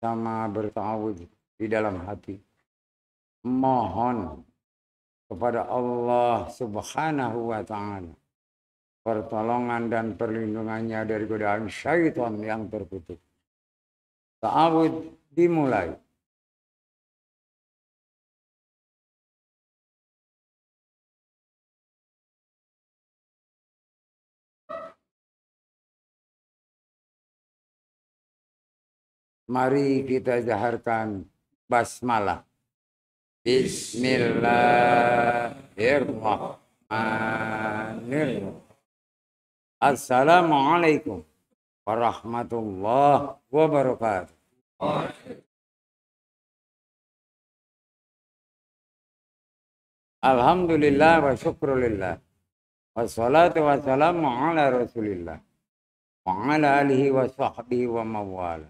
sama bertawud di dalam hati. Mohon kepada Allah Subhanahu wa ta'ala pertolongan dan perlindungannya dari godaan syaitan yang terkutuk. Ta'awud dimulai. Mari kita jaharkan basmalah. Bismillahirrahmanirrahim. Assalamualaikum warahmatullahi wabarakatuh. Alhamdulillah wa syukrulillah. Wassalatu wassalamu ala rasulillah. Wa ala alihi wa sahbihi wa mawala.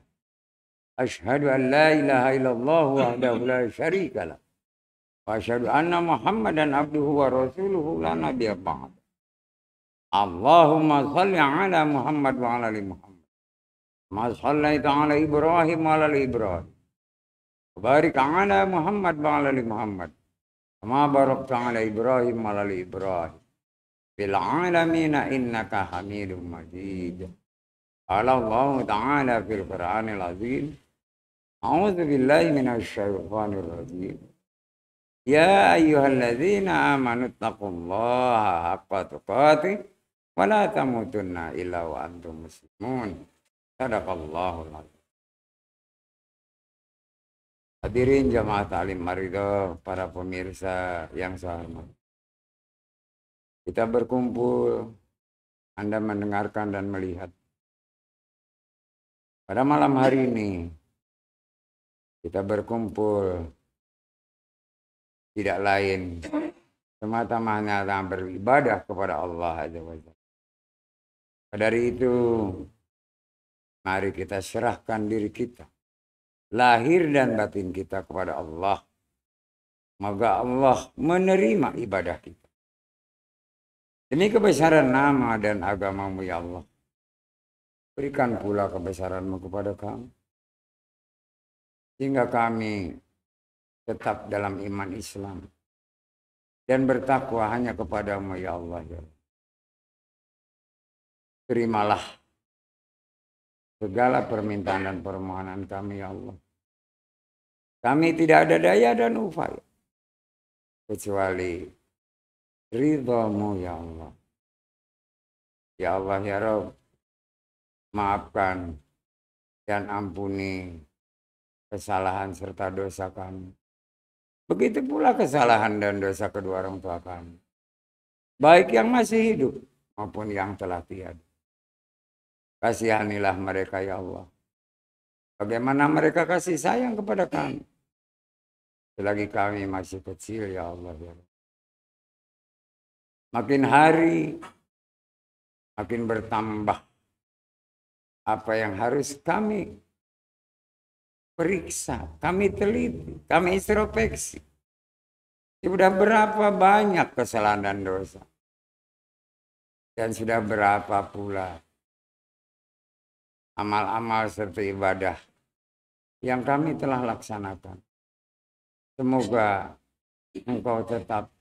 Ashhadu an la ilaha illallah wahdahu la syarika lah. Wa asyhadu anna Muhammadan abduhu wa rasuluhu la nabiyya ba'd. Allahumma salli ala Muhammad wa ala ali Muhammad. Ma sallaita ala Ibrahim wa ala ali Ibrahim. Barik ala Muhammad wa ala ali Muhammad. Ma barakta ala Ibrahim wa ala ali Ibrahim. Fil alamin innaka Hamidum Majid. Qala Allah ta'ala fil Qur'anil azim. A'udzu billahi minasy syaithanir rajim. Ya ayyuhalladzina amanu taqullaha haqqa tuqatih wa la tamutunna illa wa antum muslimun. Sadaqallahul azim. Hadirin jamaah ta'lim maridho, para pemirsa yang saya hormati. Kita berkumpul, Anda mendengarkan dan melihat. Pada malam hari ini, kita berkumpul tidak lain semata-mata beribadah kepada Allah Azza wa Jalla. Dari itu, mari kita serahkan diri kita, lahir dan batin kita kepada Allah. Moga Allah menerima ibadah kita. Demi kebesaran nama dan agama-Mu ya Allah. Berikan pula kebesaran-Mu kepada kami. Sehingga kami tetap dalam iman Islam. Dan bertakwa hanya kepada-Mu ya Allah ya Allah. Terimalah segala permintaan dan permohonan kami ya Allah. Kami tidak ada daya dan upaya kecuali ridha-Mu ya Allah. Ya Allah ya Rabb, maafkan dan ampuni kesalahan serta dosa kami. Begitu pula kesalahan dan dosa kedua orang tua kami, baik yang masih hidup maupun yang telah tiada. Kasihanilah mereka ya Allah. Bagaimana mereka kasih sayang kepada kami selagi kami masih kecil ya Allah ya Allah. Makin hari makin bertambah apa yang harus kami periksa, kami teliti, kami introspeksi. Sudah berapa banyak kesalahan dan dosa. Dan sudah berapa pula amal-amal serta ibadah yang kami telah laksanakan. Semoga Engkau tetap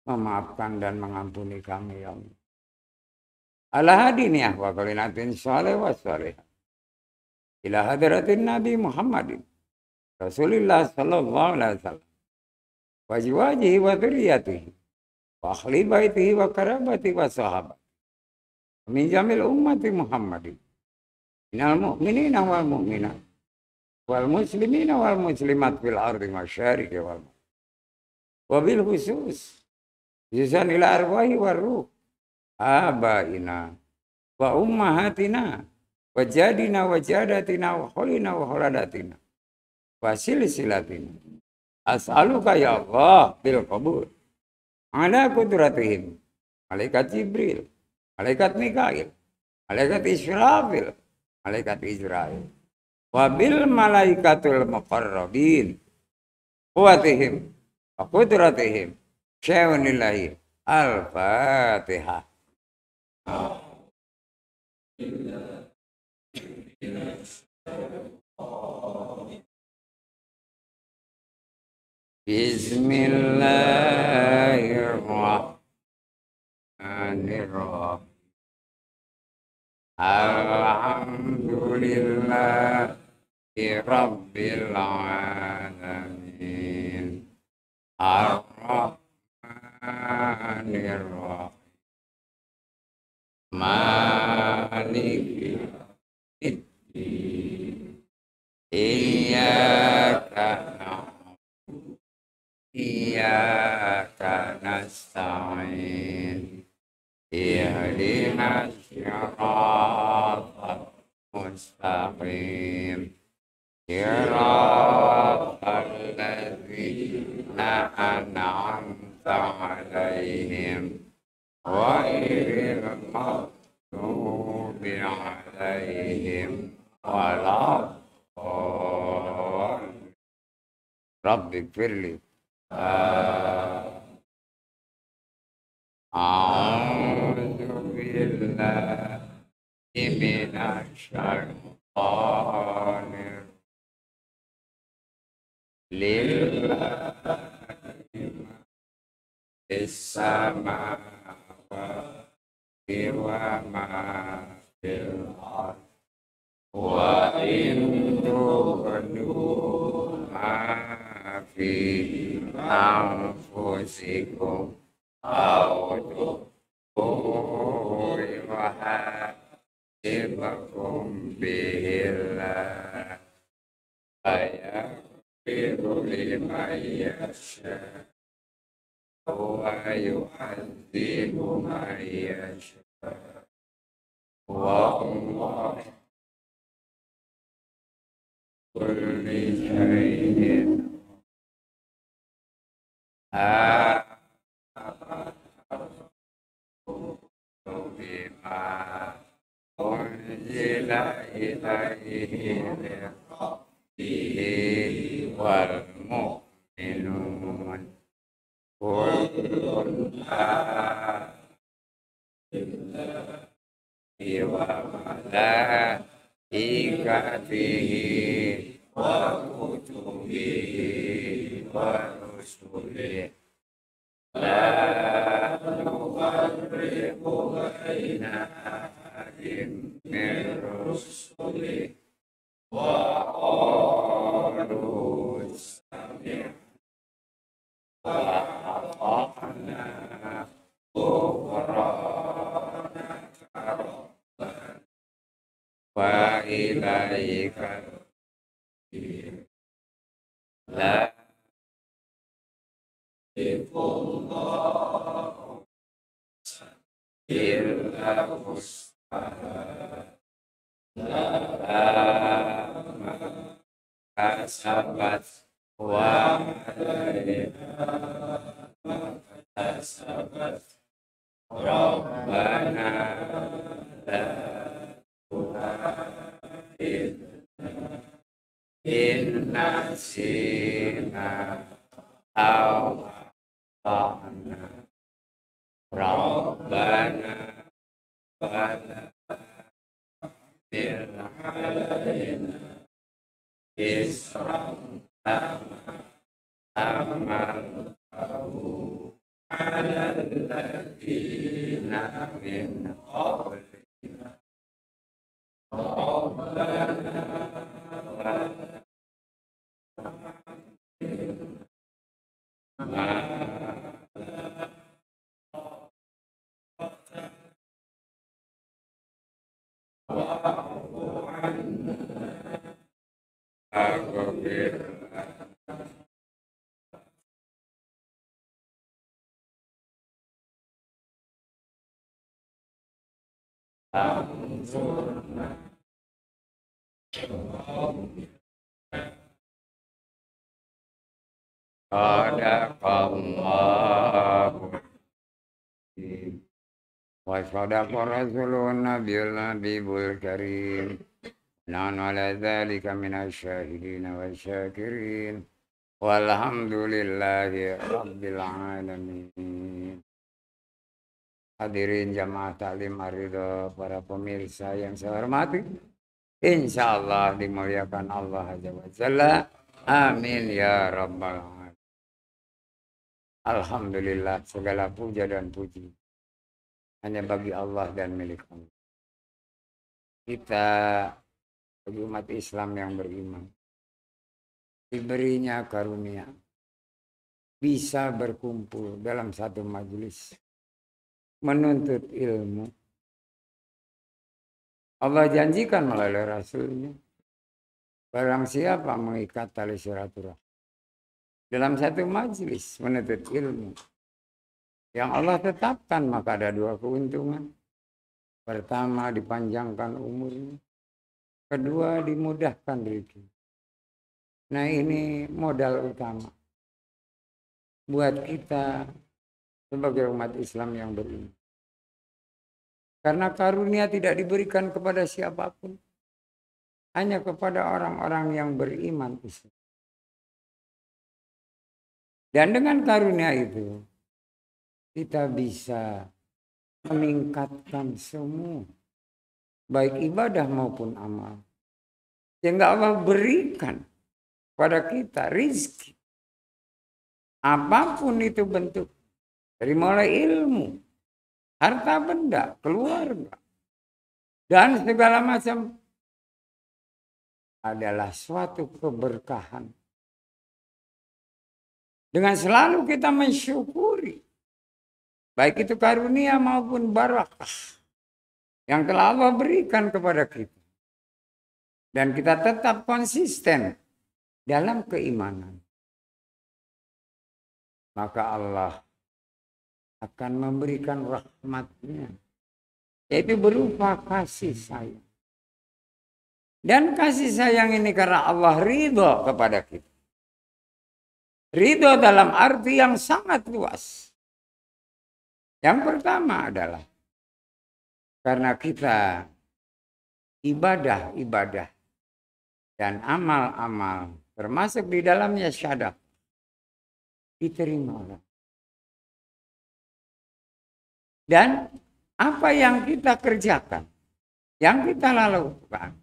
memaafkan dan mengampuni kami ya Allah. Ala hadiniyah wa kalinatin salih wa salih. Ila hadratin Nabi Muhammadin Rasulullah sallallahu alaihi wasallam. Wa jiwajihi wa dzurriyyatihi wa ahli baitihi wa karabati wa sahabat. Min jamil ummati Muhammadin. Minal mu'minina wal mu'minat. Wal muslimina wal muslimat fil ardi masyariqi wal maghrib. Wa bil khusus Yusan ila arwahi war ruh. Abaina wa ummahatina wa jadina wa jadatina wa kholina wa kholadatina wa silsilatina. As'aluka ya Allah bil qabul ala kudratihim. Malaikat Jibril, malaikat Mikail, malaikat Israfil, malaikat Israel. Wa bil malaikatul muqarrabin quwatihim wa kudratihim. Syawanillahi al-Fatihah. Bismillahirrahmanirrahim. Alhamdulillahi Rabbil Alamin. Ar-Rahmanir-Rahim. Maliki yaumiddin. Iyyaka na'budu wa iyyaka nasta'in. Ihdinas siratal mustaqim. Siratal ladzina an'amta 'alaihim ghairil maghdubi 'alaihim waladdallin. Rabbighfirli. A'udzu billahi minasy syaithanir lillahi ma fis samawati wa ma fil ardh wa in tubdu ma fi anfusikum aw tukhfuhu yuhasibukum bihillah fayaghfiru liman yasha' wa yu'adzibu man yasha' wallahu kulli syai'in bima unzila ilaihi min rabbihi wal mu'minun kullun billahi wa malaikatihi wa kutubihi wa rusulihi la nufarriqu baina ahadin min rusulihi wa qalu sami'na wa ata'na ghufranaka rabbana wa ilaikal masir. La illallah illa husaha ma kasabat wa alaiha ma kasabat rabbana la tu'akhidna in nasina aw akhtana rabbana wala alaina isran amaltahu ala alladhina min qablina rabbana Sadaqallahu wa sadaqa rasulun nabiyul habibul karim. Nahnu ala dzalika minasy syahidin wa syakirin. Walhamdulillahi rabbil alamin. Hadirin jamaah taklim ridho, para pemirsa yang saya hormati, insyaallah dimuliakan Allah Azza wa Jalla. Amin ya rabbal alamin. Alhamdulillah, segala puja dan puji hanya bagi Allah dan milik Allah. Kita bagi umat Islam yang beriman diberinya karunia bisa berkumpul dalam satu majelis menuntut ilmu. Allah janjikan melalui Rasulnya, barang siapa mengikat tali silaturahmi dalam satu majelis menuntut ilmu yang Allah tetapkan, maka ada dua keuntungan. Pertama, dipanjangkan umurnya. Kedua, dimudahkan rezeki. Nah, ini modal utama buat kita sebagai umat Islam yang beriman. Karena karunia tidak diberikan kepada siapapun, hanya kepada orang-orang yang beriman Islam. Dan dengan karunia itu, kita bisa meningkatkan semua, baik ibadah maupun amal. Sehingga Allah berikan pada kita rizki. Apapun itu bentuk. Dari mulai ilmu, harta benda, keluarga, dan segala macam adalah suatu keberkahan. Dengan selalu kita mensyukuri, baik itu karunia maupun barakah yang telah Allah berikan kepada kita. Dan kita tetap konsisten dalam keimanan. Maka Allah akan memberikan rahmatnya, yaitu berupa kasih sayang. Dan kasih sayang ini karena Allah ridho kepada kita. Ridho dalam arti yang sangat luas. Yang pertama adalah karena kita ibadah-ibadah dan amal-amal termasuk di dalamnya syahadat diterima Allah. Dan apa yang kita kerjakan, yang kita lakukan,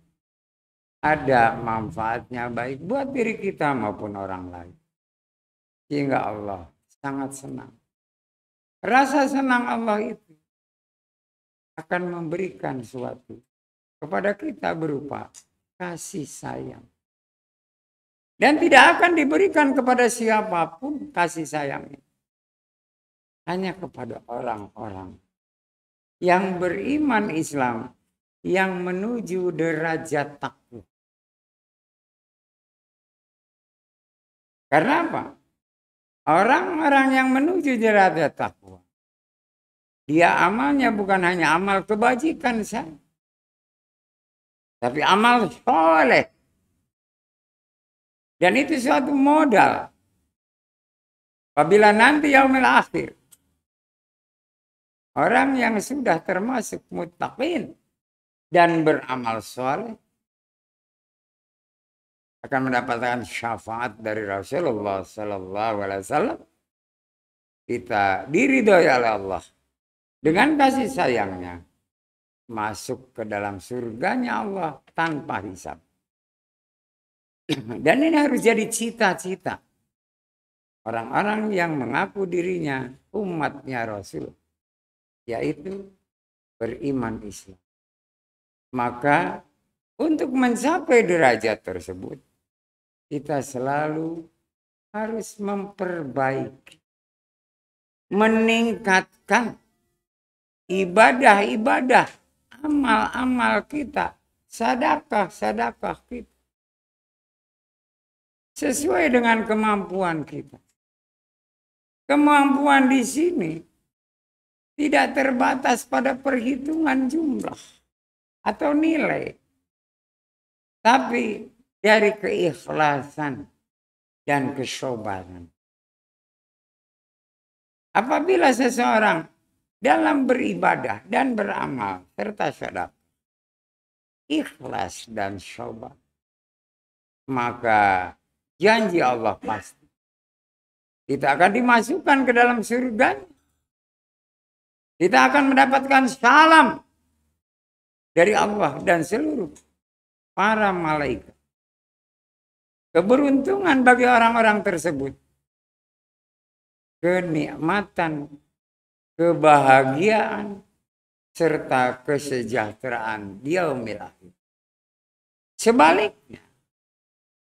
ada manfaatnya baik buat diri kita maupun orang lain. Sehingga Allah sangat senang. Rasa senang Allah itu akan memberikan sesuatu kepada kita berupa kasih sayang. Dan tidak akan diberikan kepada siapapun kasih sayang ini. Hanya kepada orang-orang yang beriman Islam, yang menuju derajat takwa. Karena apa? Orang-orang yang menuju derajat takwa, dia amalnya bukan hanya amal kebajikan saja, tapi amal soleh. Dan itu suatu modal. Apabila nanti yaumil akhir, orang yang sudah termasuk muttaqin dan beramal soleh akan mendapatkan syafaat dari Rasulullah Sallallahu Alaihi Wasallam. Kita diridhoi oleh Allah dengan kasih sayangnya, masuk ke dalam surganya Allah tanpa hisab. Dan ini harus jadi cita-cita orang-orang yang mengaku dirinya umatnya Rasul, yaitu beriman Islam. Maka untuk mencapai derajat tersebut, kita selalu harus memperbaiki, meningkatkan ibadah-ibadah, amal-amal kita, sedekah-sedekah kita. Sesuai dengan kemampuan kita. Kemampuan di sini tidak terbatas pada perhitungan jumlah atau nilai. Tapi dari keikhlasan dan kesabaran. Apabila seseorang dalam beribadah dan beramal serta sedekah ikhlas dan sabar, maka janji Allah pasti kita akan dimasukkan ke dalam surga. Kita akan mendapatkan salam dari Allah dan seluruh para malaikat. Keberuntungan bagi orang-orang tersebut kenikmatan, kebahagiaan, serta kesejahteraan di yaumil akhir. Sebaliknya,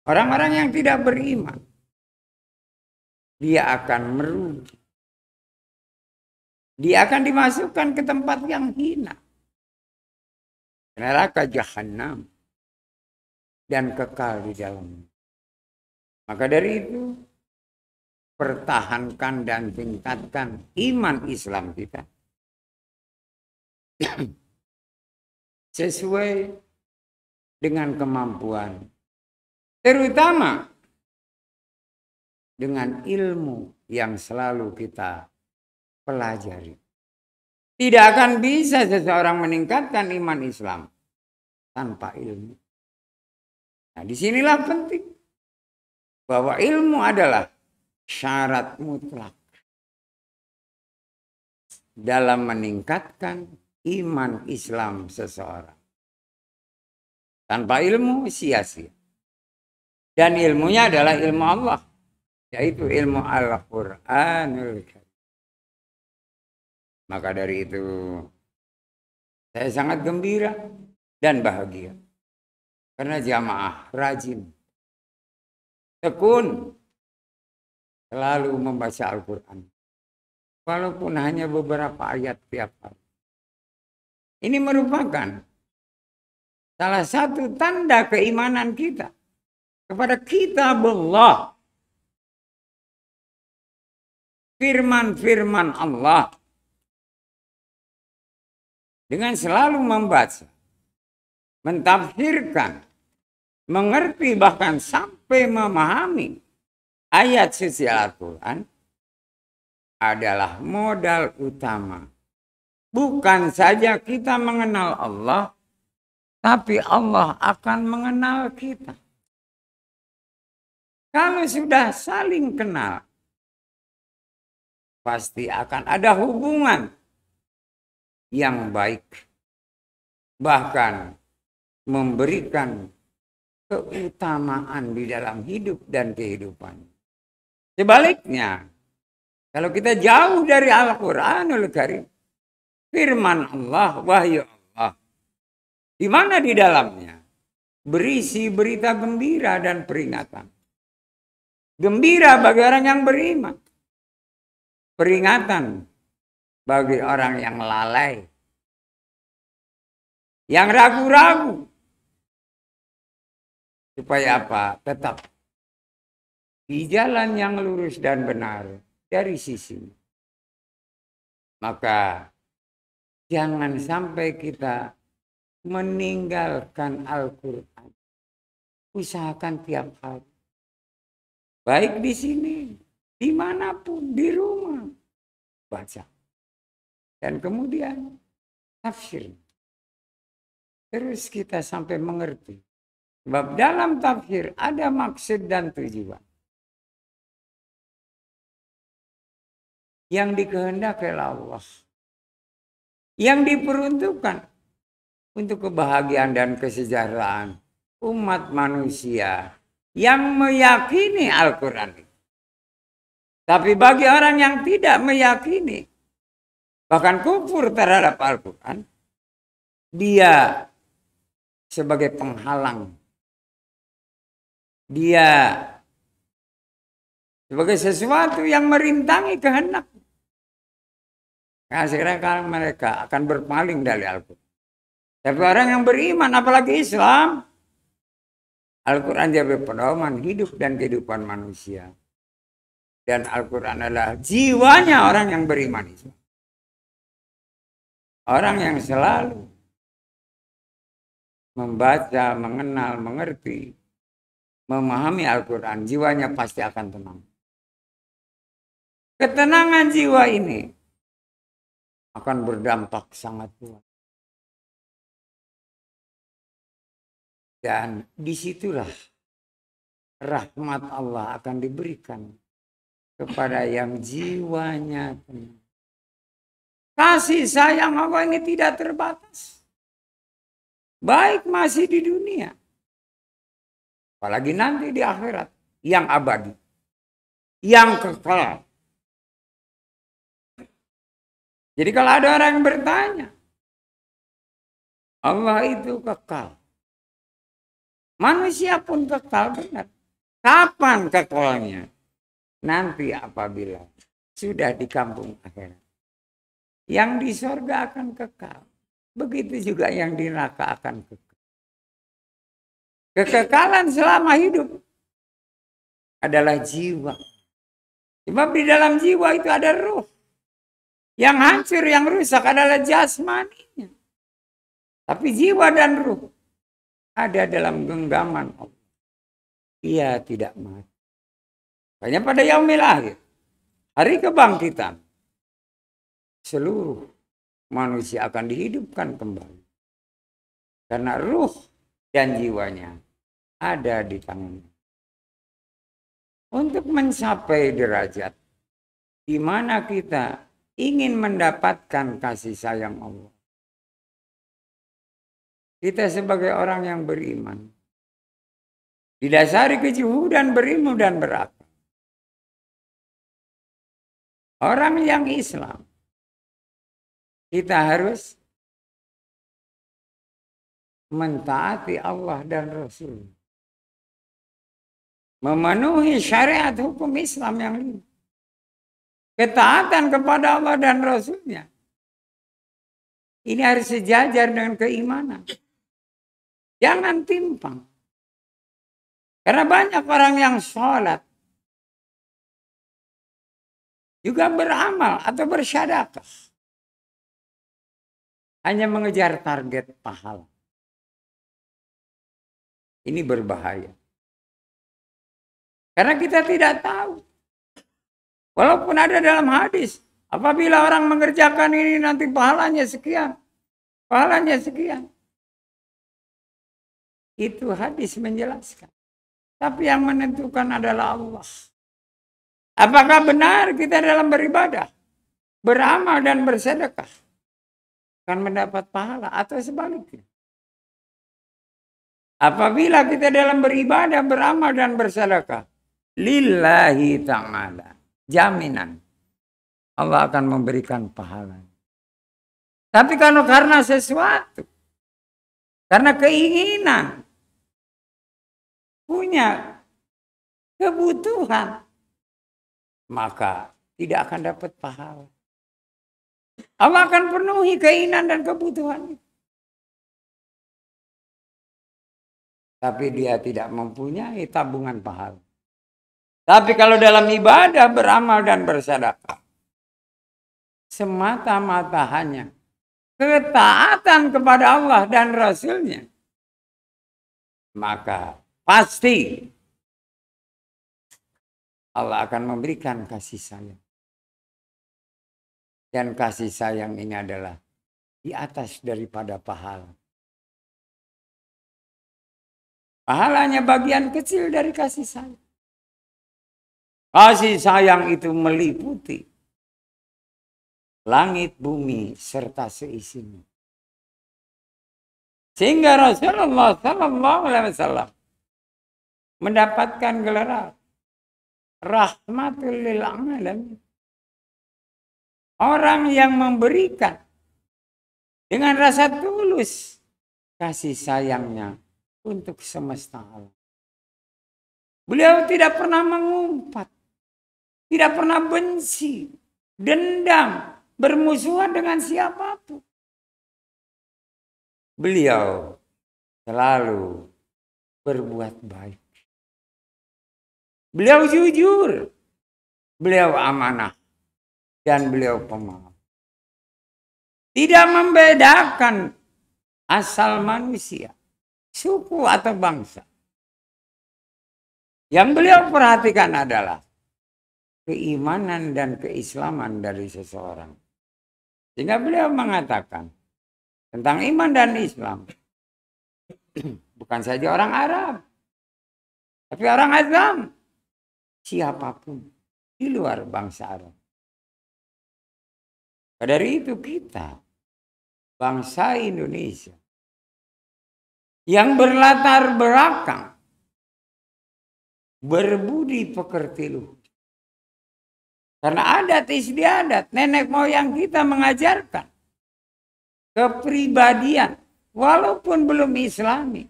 orang-orang yang tidak beriman, dia akan merugi. Dia akan dimasukkan ke tempat yang hina, neraka jahanam, dan kekal di dalamnya. Maka dari itu, pertahankan dan tingkatkan iman Islam kita sesuai dengan kemampuan, terutama dengan ilmu yang selalu kita pelajari. Tidak akan bisa seseorang meningkatkan iman Islam tanpa ilmu. Nah, disinilah penting bahwa ilmu adalah syarat mutlak dalam meningkatkan iman Islam seseorang. Tanpa ilmu sia-sia. Dan ilmunya adalah ilmu Allah, yaitu ilmu Al-Qur'anul Karim. Maka dari itu saya sangat gembira dan bahagia karena jamaah rajin, tekun, selalu membaca Al-Quran. Walaupun hanya beberapa ayat tiap hari. Ini merupakan salah satu tanda keimanan kita kepada kitab Allah. Firman-firman Allah. Dengan selalu membaca, mentafsirkan, mengerti bahkan sampai memahami ayat suci Al-Quran adalah modal utama. Bukan saja kita mengenal Allah, tapi Allah akan mengenal kita. Kalau sudah saling kenal, pasti akan ada hubungan yang baik. Bahkan memberikan keutamaan di dalam hidup dan kehidupan. Sebaliknya, kalau kita jauh dari Al-Quranul Karim, firman Allah, wahyu Allah, di mana di dalamnya berisi berita gembira dan peringatan. Gembira bagi orang yang beriman. Peringatan bagi orang yang lalai, yang ragu-ragu. Supaya apa? Tetap di jalan yang lurus dan benar dari sisi. Maka jangan sampai kita meninggalkan Al-Quran. Usahakan tiap hari. Baik di sini, dimanapun, di rumah. Baca. Dan kemudian tafsir. Terus kita sampai mengerti. Sebab dalam tafsir ada maksud dan tujuan. Yang dikehendaki oleh Allah. Yang diperuntukkan untuk kebahagiaan dan kesejahteraan umat manusia yang meyakini Al-Quran. Tapi bagi orang yang tidak meyakini, bahkan kufur terhadap Al-Quran, dia sebagai penghalang. Dia sebagai sesuatu yang merintangi kehendak. Akhirnya mereka akan berpaling dari Al-Quran. Tapi orang yang beriman, apalagi Islam, Al-Quran jadi pedoman hidup dan kehidupan manusia. Dan Al-Quran adalah jiwanya orang yang beriman Islam. Orang yang selalu membaca, mengenal, mengerti, memahami Al-Quran, jiwanya pasti akan tenang. Ketenangan jiwa ini akan berdampak sangat kuat. Dan disitulah rahmat Allah akan diberikan kepada yang jiwanya tenang. Kasih sayang Allah ini tidak terbatas. Baik masih di dunia. Apalagi nanti di akhirat. Yang abadi. Yang kekal. Jadi kalau ada orang yang bertanya, Allah itu kekal. Manusia pun kekal, benar. Kapan kekalnya? Nanti apabila sudah di kampung akhirat. Yang di sorga akan kekal. Begitu juga yang di neraka akan kekal. Kekekalan selama hidup adalah jiwa. Sebab di dalam jiwa itu ada ruh. Yang hancur, yang rusak adalah jasmaninya. Tapi jiwa dan ruh ada dalam genggaman Allah. Ia tidak mati. Hanya pada yaumil akhir, hari kebangkitan, seluruh manusia akan dihidupkan kembali. Karena ruh dan jiwanya ada di tangannya. Untuk mencapai derajat di mana kita ingin mendapatkan kasih sayang Allah. Kita sebagai orang yang beriman, didasari kejuhudan, berilmu dan berakal. Orang yang Islam, kita harus mentaati Allah dan Rasul. Memenuhi syariat hukum Islam yang ini. Ketaatan kepada Allah dan Rasulnya. Ini harus sejajar dengan keimanan. Jangan timpang. Karena banyak orang yang sholat. Juga beramal atau bersyadaqah. Hanya mengejar target pahala. Ini berbahaya. Karena kita tidak tahu. Walaupun ada dalam hadis. Apabila orang mengerjakan ini nanti pahalanya sekian. Pahalanya sekian. Itu hadis menjelaskan. Tapi yang menentukan adalah Allah. Apakah benar kita dalam beribadah, beramal dan bersedekah akan mendapat pahala atau sebaliknya? Apabila kita dalam beribadah, beramal dan bersedekah, lillahi ta'ala, jaminan Allah akan memberikan pahala. Tapi kalau karena sesuatu, karena keinginan, punya kebutuhan, maka tidak akan dapat pahala. Allah akan penuhi keinginan dan kebutuhan. Tapi dia tidak mempunyai tabungan pahala. Tapi kalau dalam ibadah, beramal dan bersedekah, semata-mata hanya ketaatan kepada Allah dan Rasulnya, maka pasti Allah akan memberikan kasih sayang. Dan kasih sayang ini adalah di atas daripada pahala. Pahalanya bagian kecil dari kasih sayang. Kasih sayang itu meliputi langit, bumi, serta seisinya. Sehingga Rasulullah SAW mendapatkan gelar rahmatul lil alamin. Orang yang memberikan dengan rasa tulus kasih sayangnya untuk semesta alam. Beliau tidak pernah mengumpat, tidak pernah benci, dendam, bermusuhan dengan siapapun. Beliau selalu berbuat baik. Beliau jujur, beliau amanah, dan beliau pemaaf. Tidak membedakan asal manusia, suku atau bangsa. Yang beliau perhatikan adalah keimanan dan keislaman dari seseorang. Sehingga beliau mengatakan tentang iman dan Islam. Bukan saja orang Arab, tapi orang Azam. Siapapun di luar bangsa Arab. Dari itu kita, bangsa Indonesia, yang berlatar belakang berbudi pekerti luhur, Karena adat istiadat, nenek moyang kita mengajarkan kepribadian, walaupun belum Islami,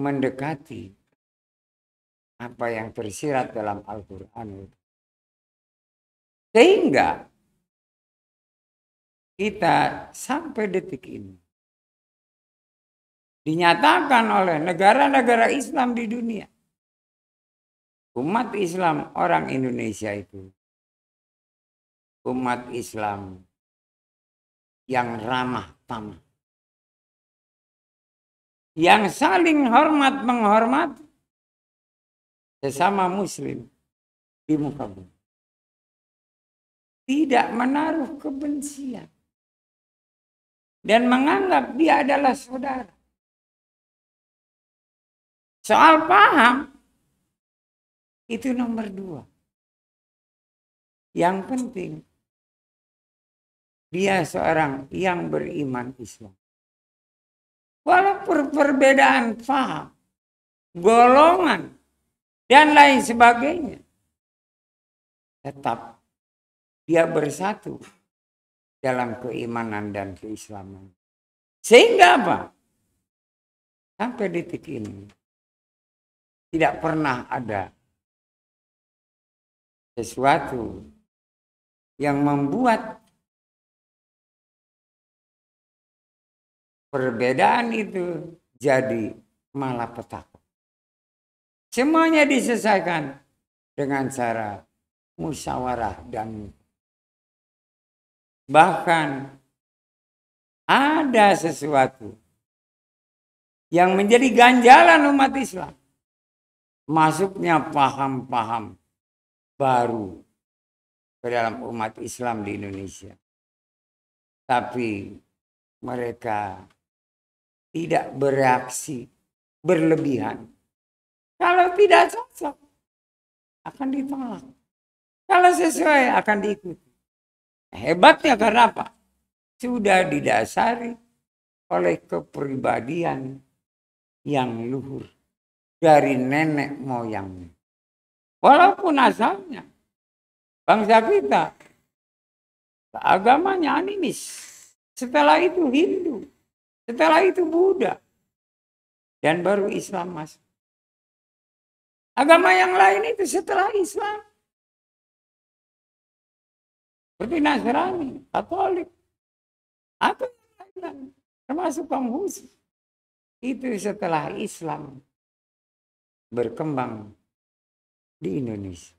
mendekati apa yang tersirat dalam Al-Quran. Sehingga kita sampai detik ini dinyatakan oleh negara-negara Islam di dunia, umat Islam orang Indonesia itu umat Islam yang ramah tamah, yang saling hormat menghormati sesama muslim di muka bumi, tidak menaruh kebencian dan menganggap dia adalah saudara. Soal paham itu nomor 2. Yang penting dia seorang yang beriman Islam. Walaupun perbedaan paham, golongan, dan lain sebagainya, tetap dia bersatu dalam keimanan dan keislaman. Sehingga apa? Sampai detik ini tidak pernah ada sesuatu yang membuat perbedaan itu jadi malapetaka. Semuanya diselesaikan dengan cara musyawarah dan bahkan ada sesuatu yang menjadi ganjalan umat Islam. Masuknya paham-paham baru ke dalam umat Islam di Indonesia. Tapi mereka tidak bereaksi berlebihan. Kalau tidak cocok akan ditolak. Kalau sesuai akan diikuti. Hebatnya karena apa? Sudah didasari oleh kepribadian yang luhur dari nenek moyangnya. Walaupun asalnya bangsa kita agamanya animis, setelah itu Hindu, setelah itu Buddha, dan baru Islam masuk. Agama yang lain itu setelah Islam, seperti Nasrani, Katolik, atau yang lain, termasuk Konghucu, itu setelah Islam berkembang di Indonesia.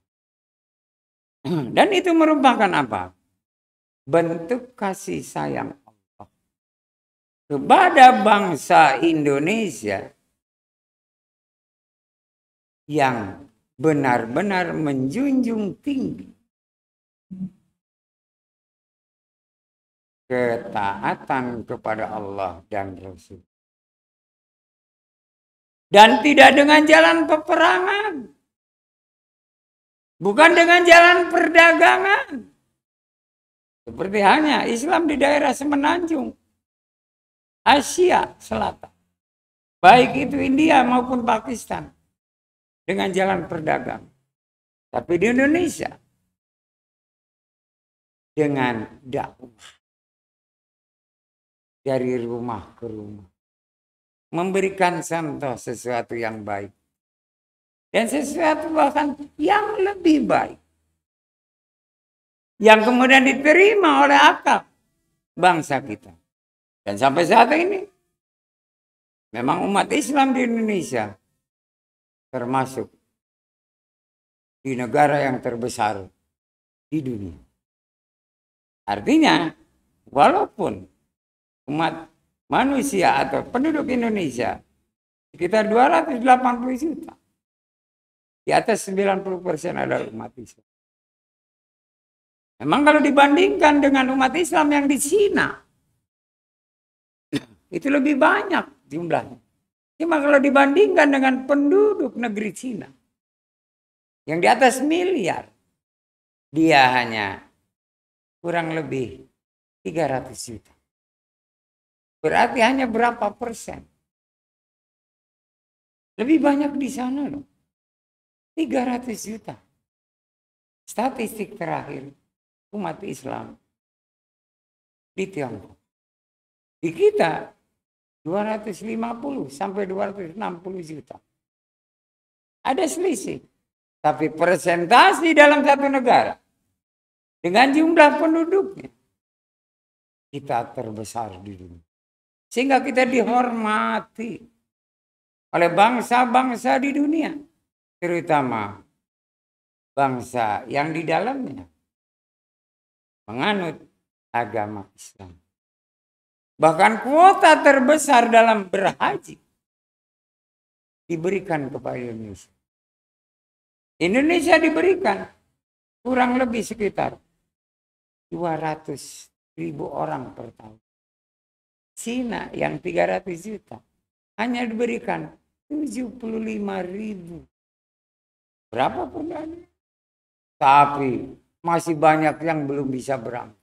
Dan itu merupakan apa? Bentuk kasih sayang Allah kepada bangsa Indonesia yang benar-benar menjunjung tinggi ketaatan kepada Allah dan Rasul. Dan tidak dengan jalan peperangan. Bukan dengan jalan perdagangan. Seperti hanya Islam di daerah semenanjung Asia Selatan. Baik itu India maupun Pakistan. Dengan jalan perdagangan. Tapi di Indonesia dengan dakwah. Dari rumah ke rumah. Memberikan contoh sesuatu yang baik. Dan sesuatu bahkan yang lebih baik. Yang kemudian diterima oleh akal bangsa kita. Dan sampai saat ini. Memang umat Islam di Indonesia. Termasuk di negara yang terbesar di dunia. Artinya walaupun umat manusia atau penduduk Indonesia sekitar 280 juta. Di atas 90% adalah umat Islam. Memang kalau dibandingkan dengan umat Islam yang di Cina, itu lebih banyak jumlahnya. Cuma kalau dibandingkan dengan penduduk negeri Cina, yang di atas miliar, dia hanya kurang lebih 300 juta. Berarti hanya berapa persen? Lebih banyak di sana loh. 300 juta. statistik terakhir umat Islam di Tiongkok. Di kita 250 sampai 260 juta. Ada selisih. Tapi persentase dalam satu negara dengan jumlah penduduknya kita terbesar di dunia. Sehingga kita dihormati oleh bangsa-bangsa di dunia. Terutama bangsa yang di dalamnya menganut agama Islam. Bahkan kuota terbesar dalam berhaji diberikan kepada Indonesia. Indonesia diberikan kurang lebih sekitar 200.000 orang per tahun. Cina yang 300 juta hanya diberikan 75.000. Berapa pun ada. Tapi masih banyak yang belum bisa berangkat.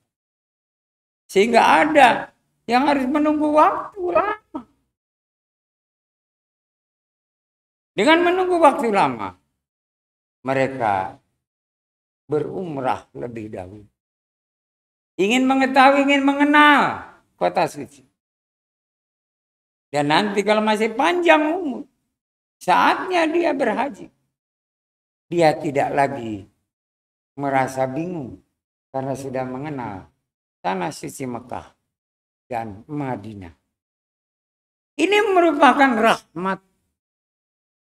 Sehingga ada yang harus menunggu waktu lama. Dengan menunggu waktu lama, mereka berumrah lebih dahulu. Ingin mengetahui, ingin mengenal kota suci. Dan nanti kalau masih panjang umur, saatnya dia berhaji. Dia tidak lagi merasa bingung karena sudah mengenal tanah suci Mekah dan Madinah. Ini merupakan rahmat,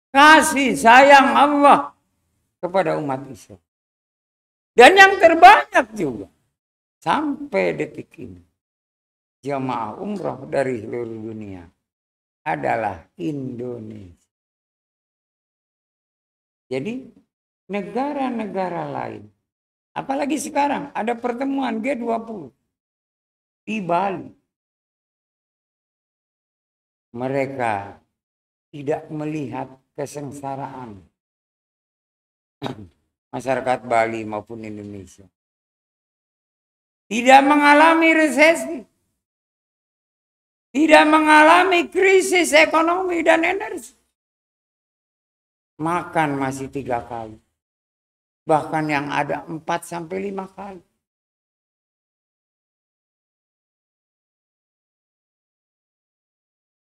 kasih sayang Allah kepada umat Islam. Dan yang terbanyak juga sampai detik ini jamaah umroh dari seluruh dunia adalah Indonesia. Jadi negara-negara lain, apalagi sekarang ada pertemuan G20 di Bali. Mereka tidak melihat kesengsaraan masyarakat Bali maupun Indonesia. Tidak mengalami resesi. Tidak mengalami krisis ekonomi dan energi. Makan masih 3 kali. Bahkan yang ada 4 sampai 5 kali.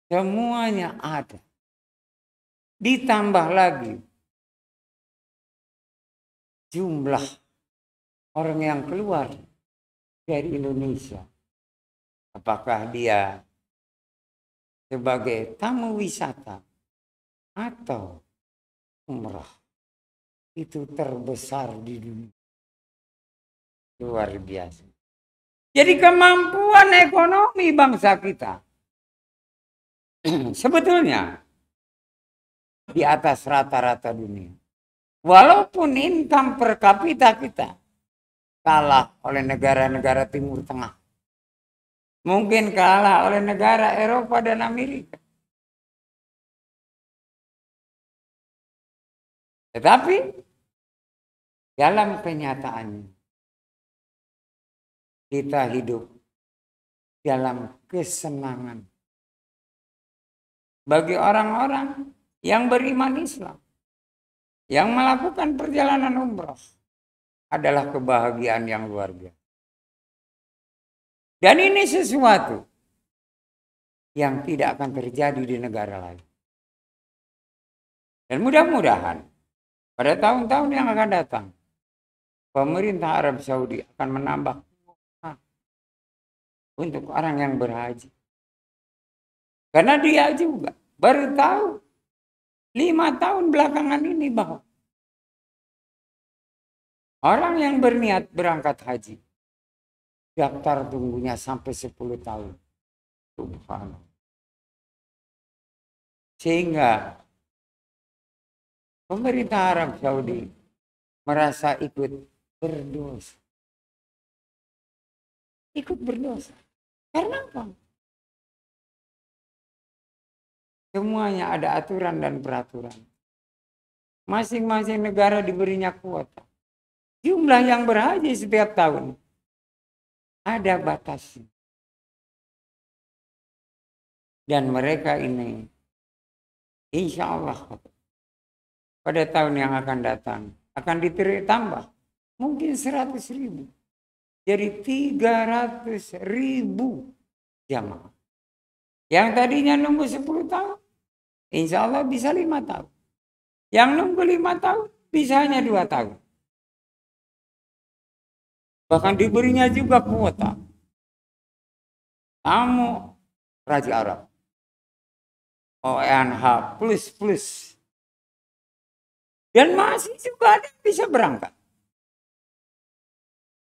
Semuanya ada. Ditambah lagi jumlah orang yang keluar dari Indonesia. Apakah dia sebagai tamu wisata atau umrah, itu terbesar di dunia. Luar biasa. Jadi kemampuan ekonomi bangsa kita sebetulnya di atas rata-rata dunia. Walaupun income per kapita kita kalah oleh negara-negara Timur Tengah. Mungkin kalah oleh negara Eropa dan Amerika. Tetapi dalam kenyataannya kita hidup dalam kesenangan. Bagi orang-orang yang beriman Islam, yang melakukan perjalanan umrah, adalah kebahagiaan yang luar biasa. Dan ini sesuatu yang tidak akan terjadi di negara lain. Dan mudah-mudahan pada tahun-tahun yang akan datang, pemerintah Arab Saudi akan menambah untuk orang yang berhaji. Karena dia juga baru tahu 5 tahun belakangan ini bahwa orang yang berniat berangkat haji, daftar tunggunya sampai 10 tahun. Subhanallah. Sehingga pemerintah Arab Saudi merasa ikut berdosa. Ikut berdosa. Karena apa? Semuanya ada aturan dan peraturan. Masing-masing negara diberinya kuota. Jumlah yang berhaji setiap tahun ada batasnya. Dan mereka ini insya Allah pada tahun yang akan datang akan ditambah mungkin 100.000. Jadi 300.000 jamaah. Yang tadinya nunggu 10 tahun, insya Allah bisa 5 tahun. Yang nunggu 5 tahun, bisa hanya 2 tahun. Bahkan diberinya juga kuota. Kamu Raja Arab. ONH plus. Dan masih juga ada yang bisa berangkat.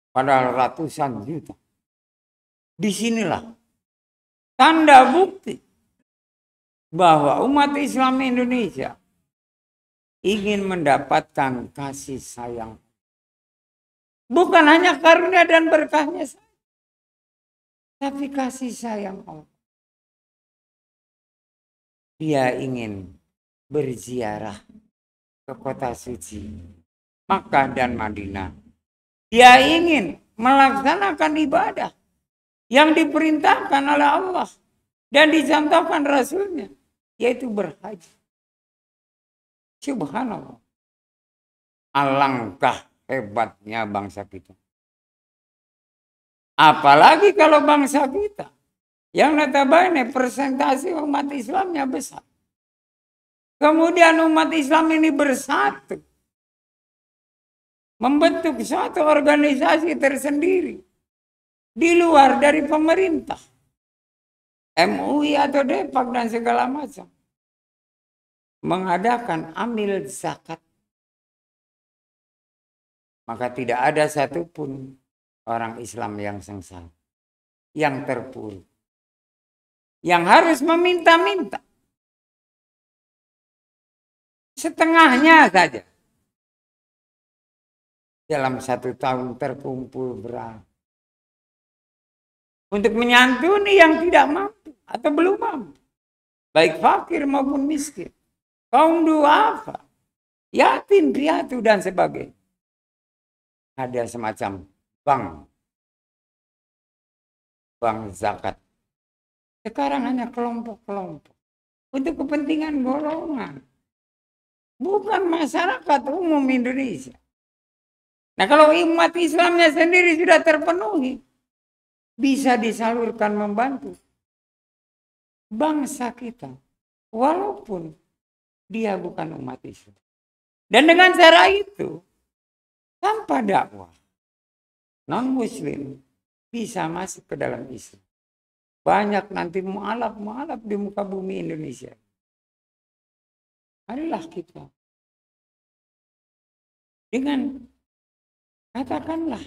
Padahal ratusan juta. Disinilah tanda bukti bahwa umat Islam Indonesia ingin mendapatkan kasih sayang. Bukan hanya karunia dan berkahnya saja, tapi kasih sayang Allah. Dia ingin berziarah ke kota suci Makkah dan Madinah. Dia ingin melaksanakan ibadah yang diperintahkan oleh Allah dan dicontohkan Rasulnya, yaitu berhaji. Subhanallah. Alangkah hebatnya bangsa kita. Apalagi kalau bangsa kita yang notabene persentase umat Islamnya besar. Kemudian umat Islam ini bersatu. Membentuk suatu organisasi tersendiri. Di luar dari pemerintah. MUI atau Depak dan segala macam. Mengadakan amil zakat. Maka tidak ada satupun orang Islam yang sengsara. Yang terpuruk. Yang harus meminta-minta. Setengahnya saja. Dalam 1 tahun terkumpul berapa? Untuk menyantuni yang tidak mampu atau belum mampu. Baik fakir maupun miskin. Kaum duafa, yatim piatu dan sebagainya. Ada semacam bank zakat. Sekarang hanya kelompok-kelompok. Untuk kepentingan golongan. Bukan masyarakat umum Indonesia. Nah kalau umat Islamnya sendiri sudah terpenuhi, bisa disalurkan membantu bangsa kita. Walaupun dia bukan umat Islam. Dan dengan cara itu, tanpa dakwah, non-muslim bisa masuk ke dalam Islam. Banyak nanti mu'alaf di muka bumi Indonesia. Marilah kita. Dengan katakanlah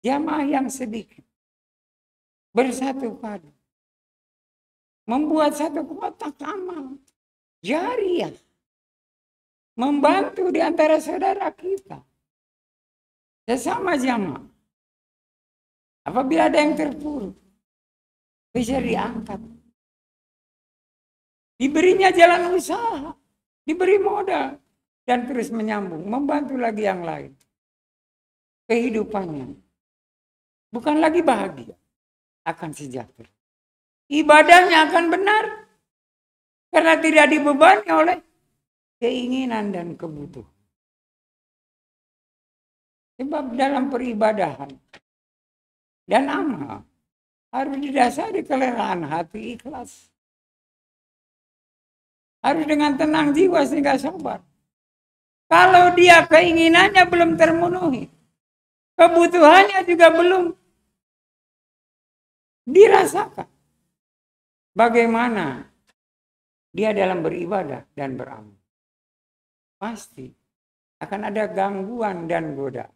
jamaah yang sedikit bersatu padu, membuat satu kotak amal jariah, membantu di antara saudara kita, sesama jamaah. Apabila ada yang terpuruk, bisa diangkat, diberinya jalan usaha, diberi modal, dan terus menyambung, membantu lagi yang lain. Kehidupannya bukan lagi bahagia, akan sejahtera. Ibadahnya akan benar karena tidak dibebani oleh keinginan dan kebutuhan. Sebab dalam peribadahan dan amal harus didasari kelegaan hati, ikhlas. Harus dengan tenang jiwa sehingga sabar. Kalau dia keinginannya belum termenuhi, kebutuhannya juga belum dirasakan, bagaimana dia dalam beribadah dan beramal? Pasti akan ada gangguan dan godaan.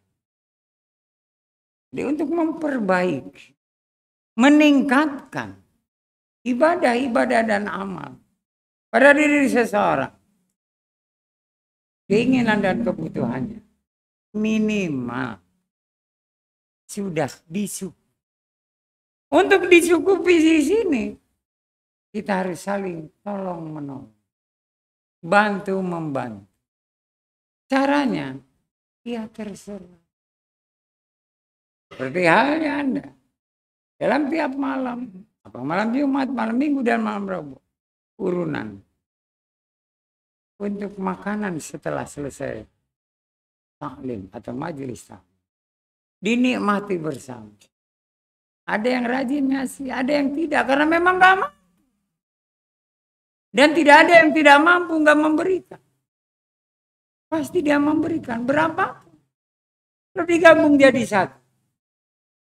Jadi untuk memperbaiki, meningkatkan ibadah dan amal pada diri seseorang, keinginan dan kebutuhannya minimal sudah disukupi. Untuk dicukupi di sini, kita harus saling tolong menolong, bantu membantu. Caranya, ya terserah. Seperti halnya Anda dalam tiap malam, apa malam Jumat, malam Minggu dan malam Rabu, urunan untuk makanan setelah selesai taklim atau majelis taklim. dinikmati bersama. Ada yang rajin ngasih, ada yang tidak karena memang gak mampu. Dan tidak ada yang tidak mampu gak memberikan. Pasti dia memberikan berapa? Kalau digabung jadi satu,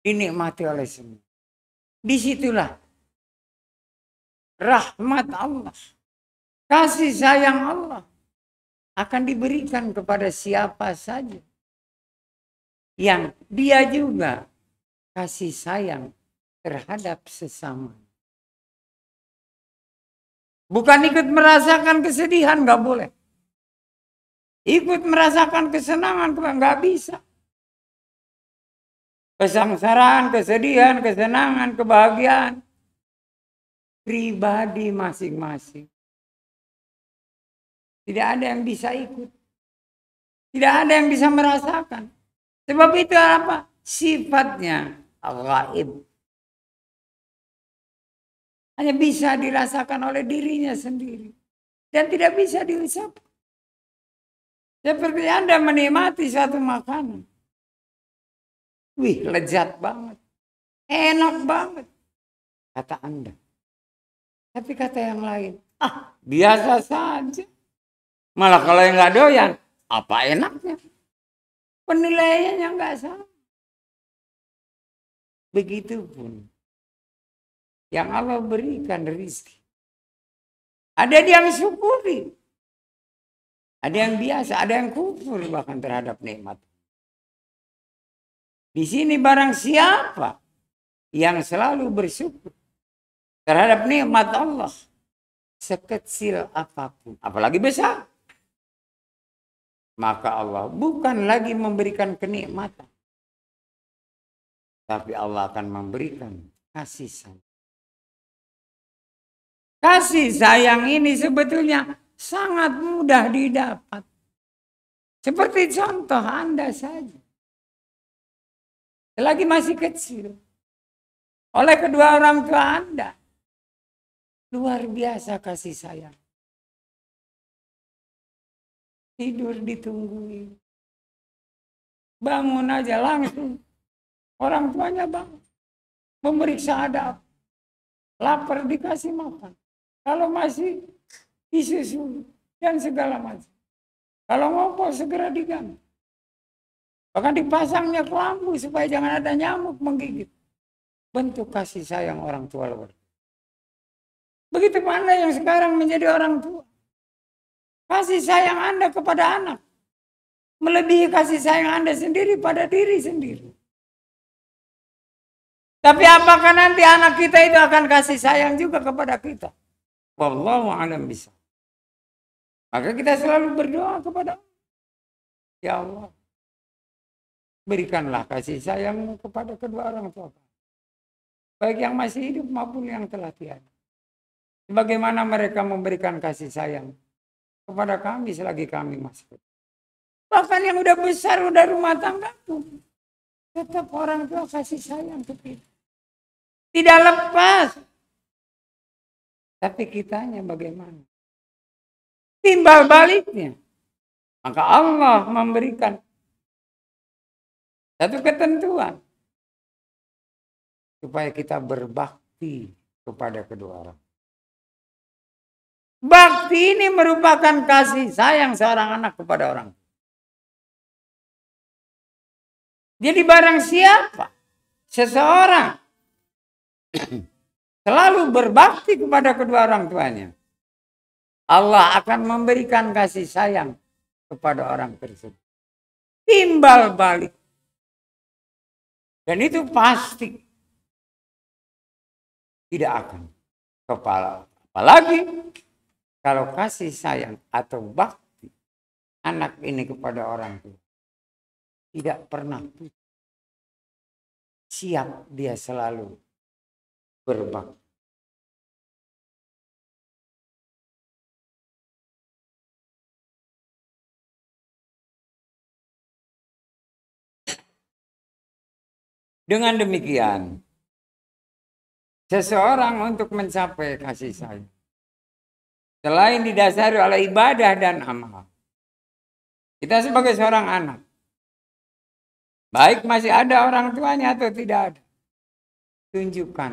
dinikmati oleh semua. Disitulah rahmat Allah, kasih sayang Allah akan diberikan kepada siapa saja yang dia juga kasih sayang terhadap sesama. Bukan ikut merasakan kesedihan, nggak boleh. Ikut merasakan kesenangan, nggak bisa. Kesengsaraan, kesedihan, kesenangan, kebahagiaan pribadi masing-masing. Tidak ada yang bisa ikut. Tidak ada yang bisa merasakan. Sebab itu apa? Sifatnya al-ghaib. Hanya bisa dirasakan oleh dirinya sendiri. Dan tidak bisa diucapkan. Seperti Anda menikmati satu makanan. Wih, lezat banget. Enak banget. Kata Anda. Tapi kata yang lain, biasa saja. Malah kalau yang nggak doyan, apa enaknya? Penilaiannya nggak sama. Begitupun yang Allah berikan rezeki. Ada yang syukuri. Ada yang biasa, ada yang kufur bahkan terhadap nikmat. Di sini barang siapa yang selalu bersyukur terhadap nikmat Allah sekecil apapun, apalagi besar, maka Allah bukan lagi memberikan kenikmatan, tapi Allah akan memberikan kasih sayang. Kasih sayang ini sebetulnya sangat mudah didapat. Seperti contoh Anda saja. Selagi masih kecil. Oleh kedua orang tua Anda. Luar biasa kasih sayang. Tidur ditungguin. Bangun aja langsung. Orang tuanya bangun. Memeriksa ada apa. Lapar dikasih makan. Kalau masih disusul dan segala macam. Kalau ngompol segera diganti. Bahkan dipasangnya kelambu supaya jangan ada nyamuk menggigit. Bentuk kasih sayang orang tua luar. Begitu Anda yang sekarang menjadi orang tua. Kasih sayang Anda kepada anak melebihi kasih sayang Anda sendiri pada diri sendiri. Tapi apakah nanti anak kita itu akan kasih sayang juga kepada kita? Wallahu a'lam bishawab. Maka kita selalu berdoa kepada Allah. Ya Allah, berikanlah kasih sayangmu kepada kedua orang tua kami. Baik yang masih hidup maupun yang telah tiada. Bagaimana mereka memberikan kasih sayang kepada kami selagi kami masih hidup. Bahkan yang udah besar, udah rumah tangga pun tetap orang tua kasih sayang ke kita. Tidak lepas. Tapi kitanya bagaimana? Timbal baliknya. Maka Allah memberikan satu ketentuan. Supaya kita berbakti kepada kedua orang. Bakti ini merupakan kasih sayang seorang anak kepada orang. Jadi barang siapa seseorang selalu berbakti kepada kedua orang tuanya, Allah akan memberikan kasih sayang kepada orang tersebut. Timbal balik. Dan itu pasti tidak akan kepala. Apalagi kalau kasih sayang atau bakti anak ini kepada orang tua tidak pernah siap, dia selalu berbakti. Dengan demikian, seseorang untuk mencapai kasih sayang, selain didasari oleh ibadah dan amal, kita sebagai seorang anak Baik masih ada orang tuanya atau tidak ada. Tunjukkan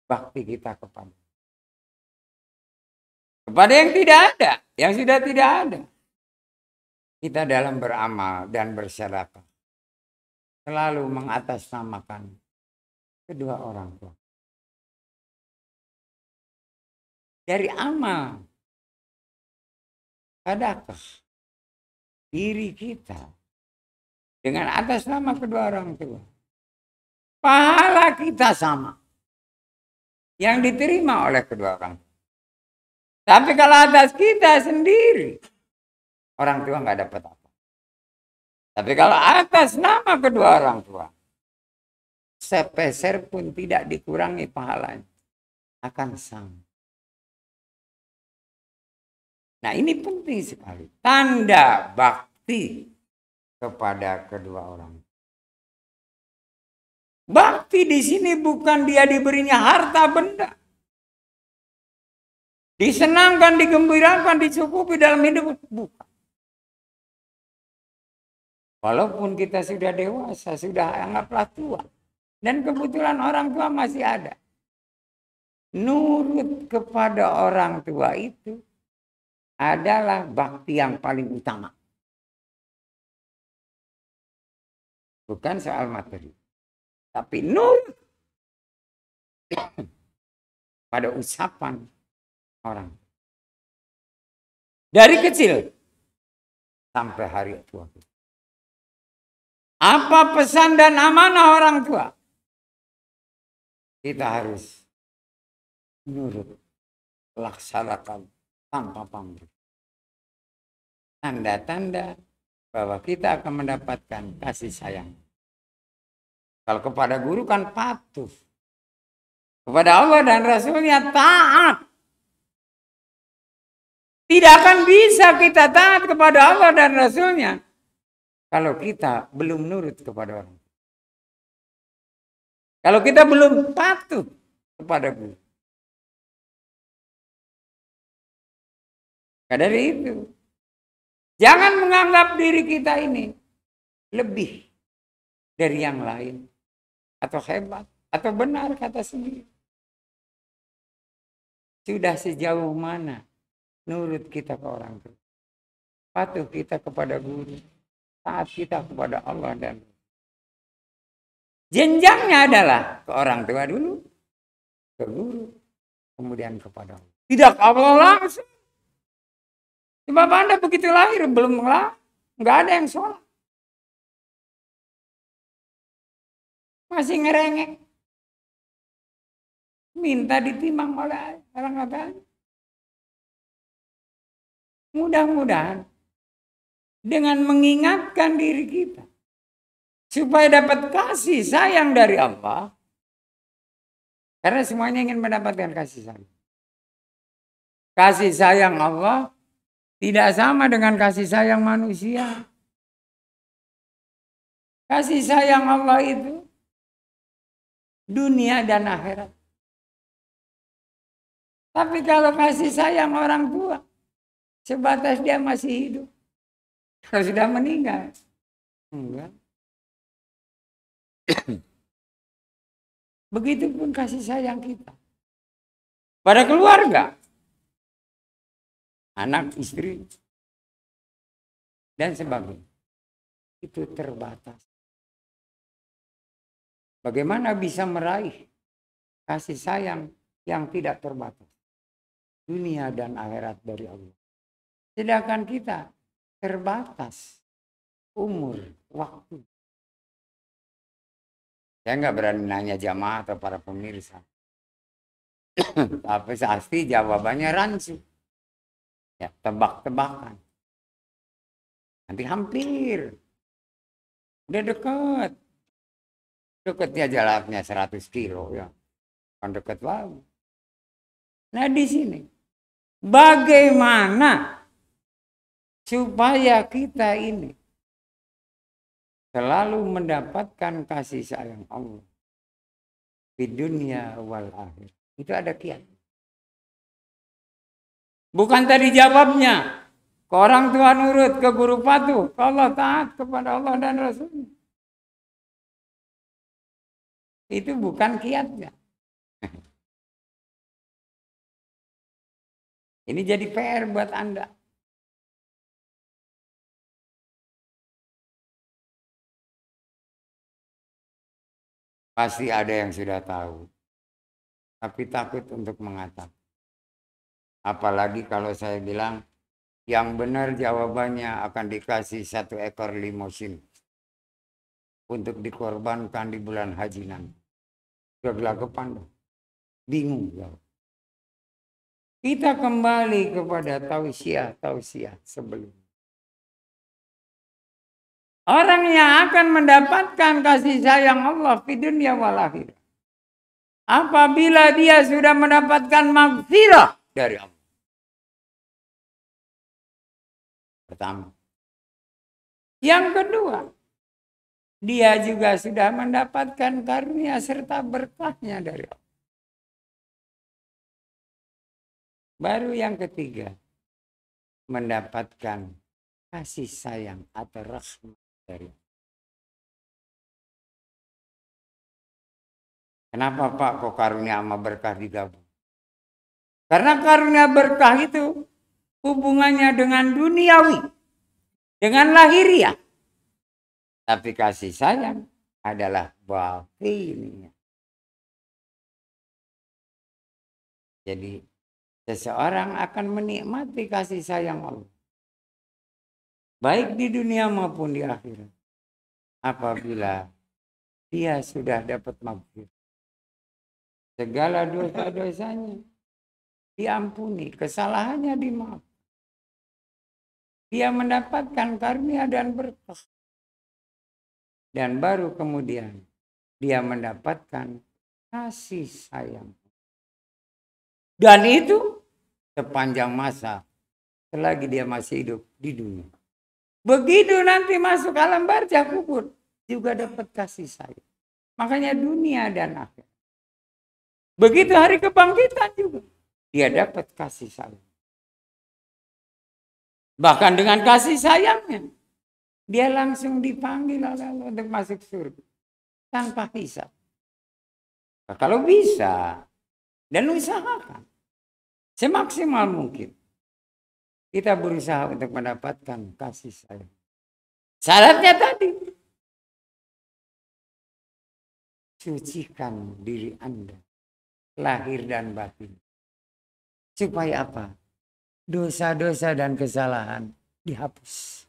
bakti kita kepada yang tidak ada, yang sudah tidak ada. Kita dalam beramal dan bersedekah selalu mengatasnamakan kedua orang tua. Dari amal sedekah diri kita dengan atas nama kedua orang tua, pahala kita sama yang diterima oleh kedua orang tua. Tapi kalau atas kita sendiri, orang tua nggak dapat apa. Tapi kalau atas nama kedua orang tua, sepeser pun tidak dikurangi pahalanya, akan sama. Nah ini penting sekali. Tanda bakti kepada kedua orang. Bakti di sini bukan dia diberinya harta benda. Disenangkan, digembirakan, dicukupi dalam hidup. Bukan. Walaupun kita sudah dewasa, sudah anggaplah tua. Dan kebetulan orang tua masih ada. Nurut kepada orang tua itu adalah bakti yang paling utama. Bukan soal materi. Tapi nurut pada ucapan orang. Dari kecil sampai hari tua. Apa pesan dan amanah orang tua? Kita harus nurut, laksanakan tanpa pamrih. Tanda-tanda bahwa kita akan mendapatkan kasih sayang. Kalau kepada guru kan patuh. Kepada Allah dan Rasulnya taat. Tidak akan bisa kita taat kepada Allah dan Rasulnya kalau kita belum nurut kepada orang. Kalau kita belum patuh kepada guru. Maka dari itu, jangan menganggap diri kita ini lebih dari yang lain. Atau hebat, atau benar kata sendiri. Sudah sejauh mana nurut kita ke orang tua. Patuh kita kepada guru. Taat kita kepada Allah dan jenjangnya adalah ke orang tua dulu, ke guru, kemudian kepada Allah. Tidak Allah langsung. Sebab Anda begitu lahir belum nggak ada yang sholat. Masih ngerengek. Minta ditimbang oleh orang katanya. Mudah-mudahan dengan mengingatkan diri kita supaya dapat kasih sayang dari Allah. Karena semuanya ingin mendapatkan kasih sayang. Kasih sayang Allah tidak sama dengan kasih sayang manusia. Kasih sayang Allah itu dunia dan akhirat. Tapi kalau kasih sayang orang tua, sebatas dia masih hidup. Kalau sudah meninggal, enggak. Begitupun kasih sayang kita pada keluarga. Anak, istri, dan sebagainya. Itu terbatas. Bagaimana bisa meraih kasih sayang yang tidak terbatas? Dunia dan akhirat dari Allah. Sedangkan kita terbatas umur, waktu. Saya nggak berani nanya jamaah atau para pemirsa. Tapi pasti jawabannya rancu. Ya, tebak-tebakan. Nanti hampir. Udah dekat. Dekatnya jaraknya 100 kilo ya. Kan dekat banget. Nah di sini. Bagaimana supaya kita ini selalu mendapatkan kasih sayang Allah di dunia wal akhir. Itu ada kiat. Bukan tadi jawabnya. Ke orang tua nurut, ke guru patuh. Ke Allah taat kepada Allah dan Rasulnya. Itu bukan kiatnya. Ini jadi PR buat Anda. Pasti ada yang sudah tahu, tapi takut untuk mengatakan. Apalagi kalau saya bilang, yang benar jawabannya akan dikasih 1 ekor limosin untuk dikorbankan di bulan haji nanti. Gelagapan, bingung. Kita kembali kepada tausiah sebelum. Orang yang akan mendapatkan kasih sayang Allah di dunia wal akhirah, apabila dia sudah mendapatkan maghfirah dari Allah. Pertama. Yang kedua, dia juga sudah mendapatkan karunia serta berkahnya dari Allah. Baru yang ketiga, mendapatkan kasih sayang atau rahmat dari Allah. Kenapa Pak kok karunia sama berkah digabung? Karena karunia berkah itu hubungannya dengan duniawi, dengan lahiriah. Tapi kasih sayang adalah batiniah. Jadi seseorang akan menikmati kasih sayang Allah, baik di dunia maupun di akhirat, apabila dia sudah dapat maghfirah. Segala dosa-dosanya diampuni, kesalahannya dimaafkan. Dia mendapatkan karunia dan berkah. Dan baru kemudian dia mendapatkan kasih sayang. Dan itu sepanjang masa selagi dia masih hidup di dunia. Begitu nanti masuk alam barzah kubur juga dapat kasih sayang. Makanya dunia dan akhir. Begitu hari kebangkitan juga dia dapat kasih sayang. Bahkan dengan kasih sayangnya dia langsung dipanggil oleh Allah untuk masuk surga tanpa hisab. Nah, kalau bisa dan usahakan semaksimal mungkin, kita berusaha untuk mendapatkan kasih sayang. Syaratnya tadi, sucikan diri Anda, lahir dan batin. Supaya apa? Dosa-dosa dan kesalahan dihapus.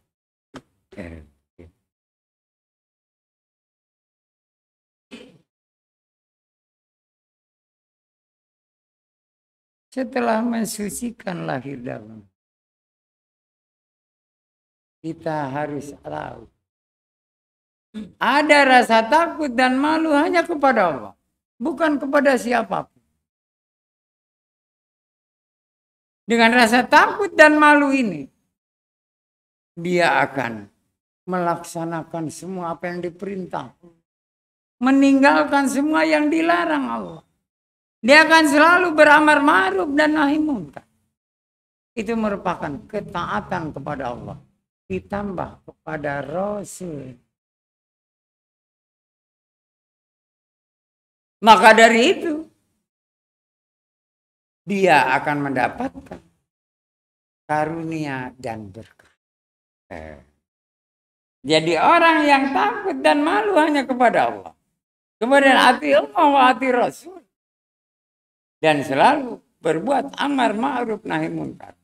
Setelah mensucikan lahir dan batin, kita harus tahu ada rasa takut dan malu hanya kepada Allah, bukan kepada siapapun. Dengan rasa takut dan malu ini, dia akan melaksanakan semua apa yang diperintah, meninggalkan semua yang dilarang Allah. Dia akan selalu beramar ma'ruf dan nahi munkar. Itu merupakan ketaatan kepada Allah ditambah kepada Rasul. Maka dari itu dia akan mendapatkan karunia dan berkah. Jadi orang yang takut dan malu hanya kepada Allah, kemudian hati Allah, hati Rasul, dan selalu berbuat amar ma'ruf nahi munkar,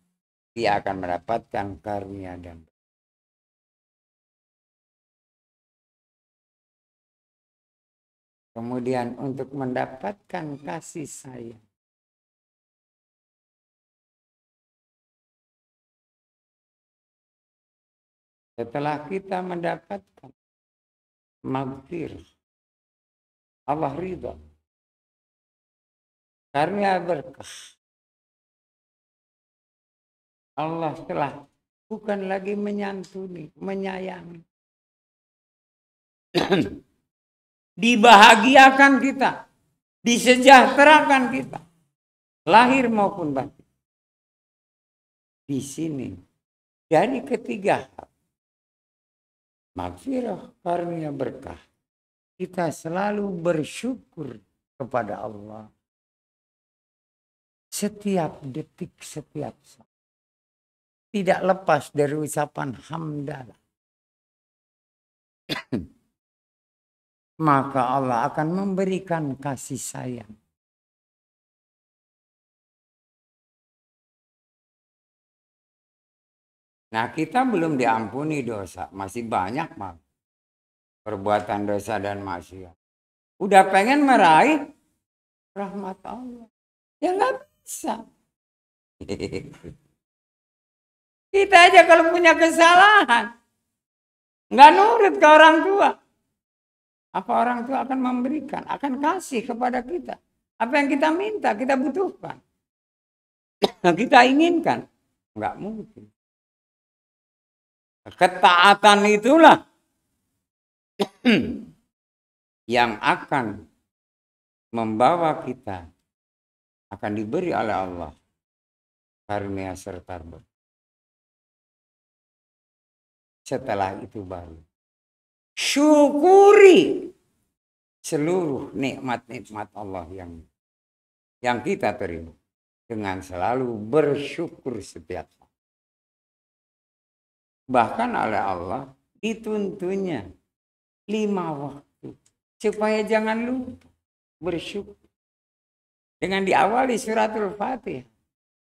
dia akan mendapatkan karunia dan berkah. Kemudian untuk mendapatkan kasih sayang, setelah kita mendapatkan maghfirah, Allah ridha, karunia berkah, Allah telah bukan lagi menyantuni, menyayangi, dibahagiakan kita, disejahterakan kita, lahir maupun batin. Di sini dari ketiga hal, maghfirah, karunia berkah, kita selalu bersyukur kepada Allah. Setiap detik, setiap saat. Tidak lepas dari ucapan hamdalah. Maka Allah akan memberikan kasih sayang. Nah, kita belum diampuni dosa. Masih banyak mal. Perbuatan dosa dan maksiat. Udah pengen meraih rahmat Allah. Ya nggak bisa. Kita aja kalau punya kesalahan. Nggak nurut ke orang tua. Apa orang tua akan memberikan, akan kasih kepada kita. Apa yang kita minta, kita butuhkan. Kita inginkan. Nggak mungkin. Ketaatan itulah yang akan membawa kita, akan diberi oleh Allah karunia serta berkah. Setelah itu baru syukuri seluruh nikmat-nikmat Allah yang kita terima dengan selalu bersyukur setiap saat. Bahkan oleh Allah dituntunnya 5 waktu supaya jangan lupa bersyukur. Dengan diawali suratul Fatihah.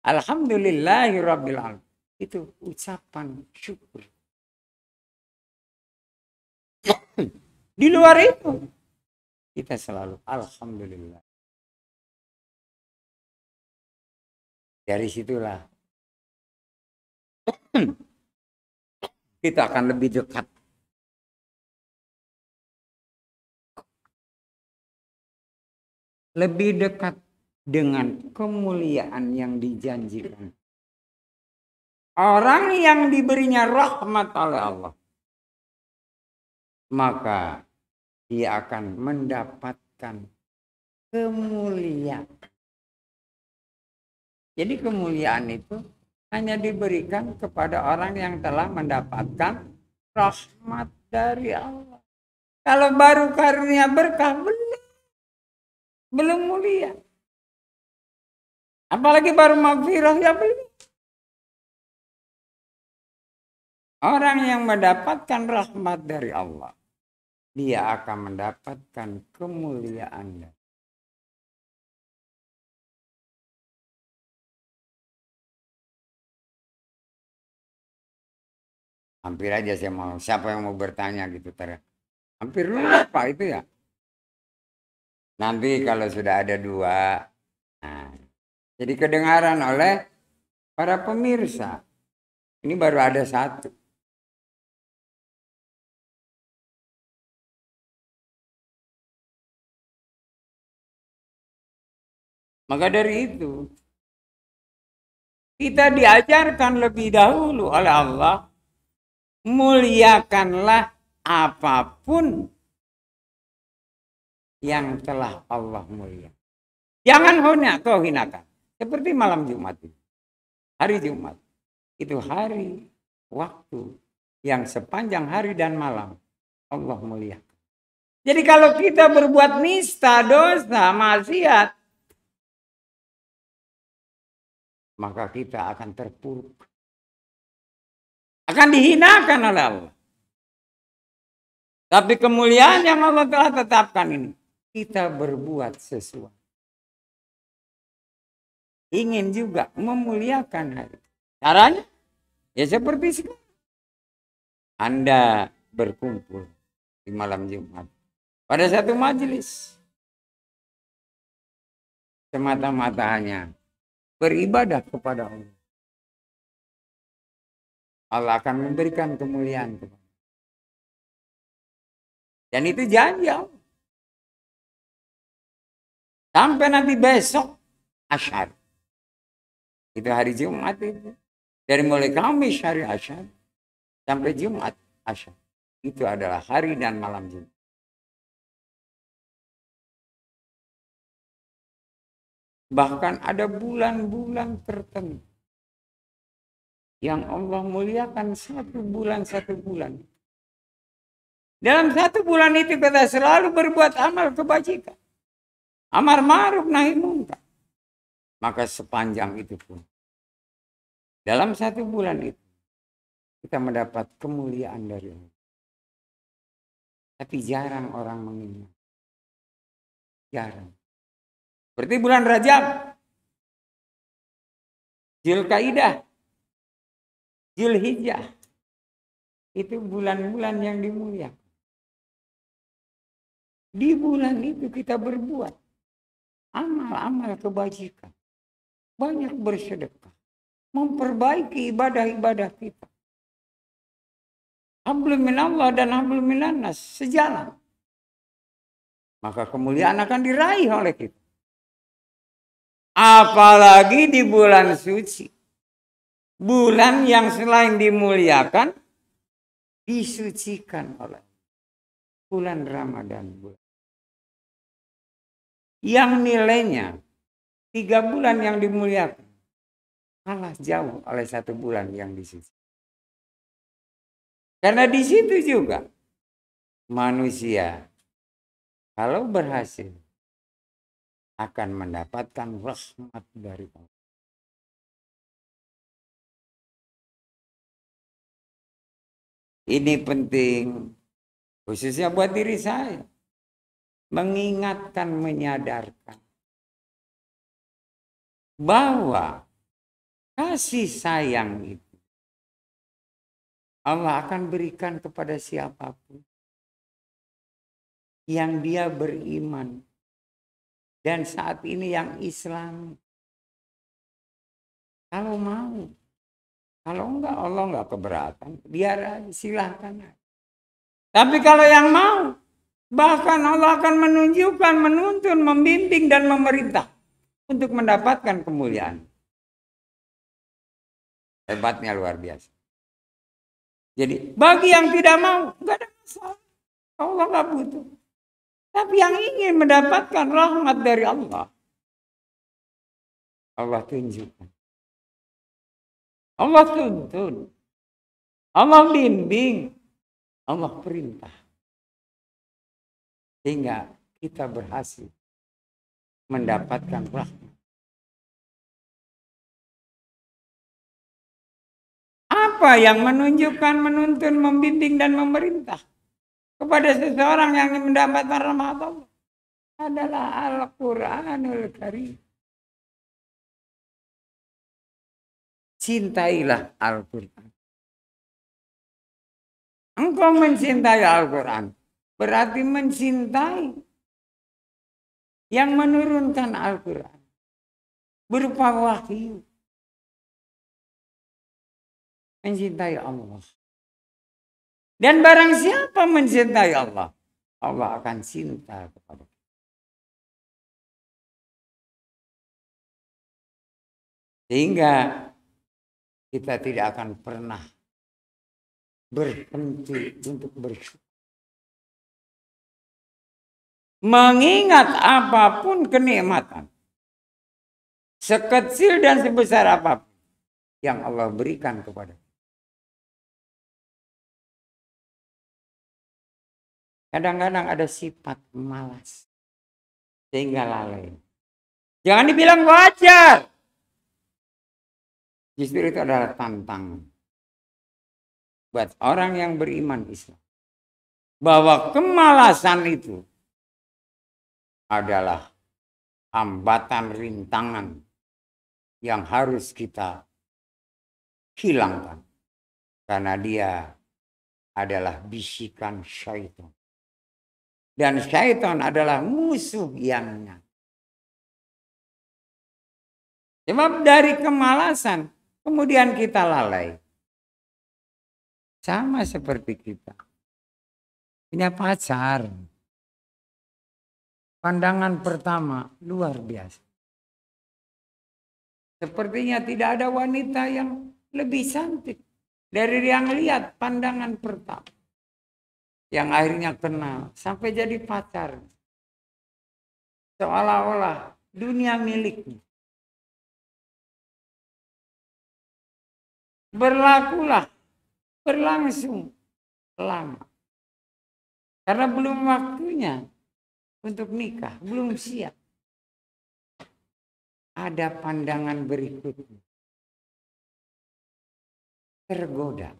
Alhamdulillahirabbil alamin. Itu ucapan syukur. Di luar itu kita selalu alhamdulillah. Dari situlah kita akan lebih dekat dengan kemuliaan yang dijanjikan. Orang yang diberinya rahmat oleh Allah, maka dia akan mendapatkan kemuliaan. Jadi kemuliaan itu hanya diberikan kepada orang yang telah mendapatkan rahmat dari Allah. Kalau baru karunia berkah, belum mulia. Apalagi baru maghfirah, ya belum. Orang yang mendapatkan rahmat dari Allah, dia akan mendapatkan kemuliaan. Hampir aja saya mau, siapa yang mau bertanya gitu, hampir lupa itu ya. Nanti kalau sudah ada 2, nah, jadi kedengaran oleh para pemirsa. Ini baru ada 1. Maka dari itu, kita diajarkan lebih dahulu oleh Allah, muliakanlah apapun yang telah Allah mulia. Jangan kau hinakan. Seperti malam Jumat itu. Hari Jumat. Itu hari, waktu yang sepanjang hari dan malam Allah muliakan. Jadi kalau kita berbuat nista, dosa, maksiat, maka kita akan terpuruk. Akan dihinakan oleh Allah. Tapi kemuliaan yang Allah telah tetapkan ini, kita berbuat sesuatu. Ingin juga memuliakan hari. Caranya? Ya seperti sekarang. Anda berkumpul di malam Jumat. Pada satu majelis. Semata-mata hanya beribadah kepada Allah. Allah akan memberikan kemuliaan kepada. Dan itu janji Allah. Sampai nanti besok Asyar. Itu hari Jumat itu. Dari mulai Kamis hari Asyar sampai Jumat Asyar. Itu adalah hari dan malam Jumat. Bahkan ada bulan-bulan tertentu yang Allah muliakan 1 bulan. Dalam 1 bulan itu kita selalu berbuat amal kebajikan. Amar ma'ruf nahi munkar. Maka sepanjang itu pun. Dalam 1 bulan itu. Kita mendapat kemuliaan dari Allah. Tapi jarang orang mengingat. Jarang. Seperti bulan Rajab. Zulkaidah. Zulhijjah. Itu bulan-bulan yang dimuliakan. Di bulan itu kita berbuat amal-amal kebajikan. Banyak bersedekah. Memperbaiki ibadah-ibadah kita. Hablum minallah dan hablum minannas sejalan. Maka kemuliaan akan diraih oleh kita. Apalagi di bulan suci. Bulan yang selain dimuliakan, disucikan oleh bulan Ramadan. Yang nilainya 3 bulan yang dimuliakan kalah jauh oleh 1 bulan yang disuci. Karena di situ juga manusia kalau berhasil akan mendapatkan rahmat dari Allah. Ini penting khususnya buat diri saya. Mengingatkan, menyadarkan bahwa kasih sayang itu Allah akan berikan kepada siapapun yang dia beriman. Dan saat ini yang Islam. Kalau mau. Kalau enggak, Allah enggak keberatan. Biar silahkan. Tapi kalau yang mau, bahkan Allah akan menunjukkan, menuntun, membimbing, dan memerintah untuk mendapatkan kemuliaan. Hebatnya luar biasa. Jadi bagi yang tidak mau, enggak ada masalah. Allah enggak butuh. Tapi yang ingin mendapatkan rahmat dari Allah, Allah tunjukkan. Allah tuntun. Allah bimbing. Allah perintah. Sehingga kita berhasil mendapatkan rahmat. Apa yang menunjukkan, menuntun, membimbing, dan memerintah kepada seseorang yang mendapatkan rahmat Allah? Adalah Al-Quranul Karim. Cintailah Al-Quran. Engkau mencintai Al-Quran. Berarti mencintai yang menurunkan Al-Quran. Berupa wahyu. Mencintai Allah. Dan barang siapa mencintai Allah, Allah akan cinta kepada kita. Sehingga kita tidak akan pernah berhenti untuk bersyukur. Mengingat apapun kenikmatan, sekecil dan sebesar apapun yang Allah berikan kepada kita. Kadang-kadang ada sifat malas sehingga lalai. Jangan dibilang wajar. Justru itu adalah tantangan buat orang yang beriman Islam. Bahwa kemalasan itu adalah hambatan, rintangan yang harus kita hilangkan. Karena dia adalah bisikan syaitan. Dan syaitan adalah musuh yang nyata. Sebab dari kemalasan, kemudian kita lalai. Sama seperti kita. Punya pacar. Pandangan pertama luar biasa. Sepertinya tidak ada wanita yang lebih cantik dari yang lihat pandangan pertama. Yang akhirnya kenal sampai jadi pacar. Seolah-olah dunia miliknya. Berlangsung lama. Karena belum waktunya untuk nikah, belum siap. Ada pandangan berikutnya. Tergoda.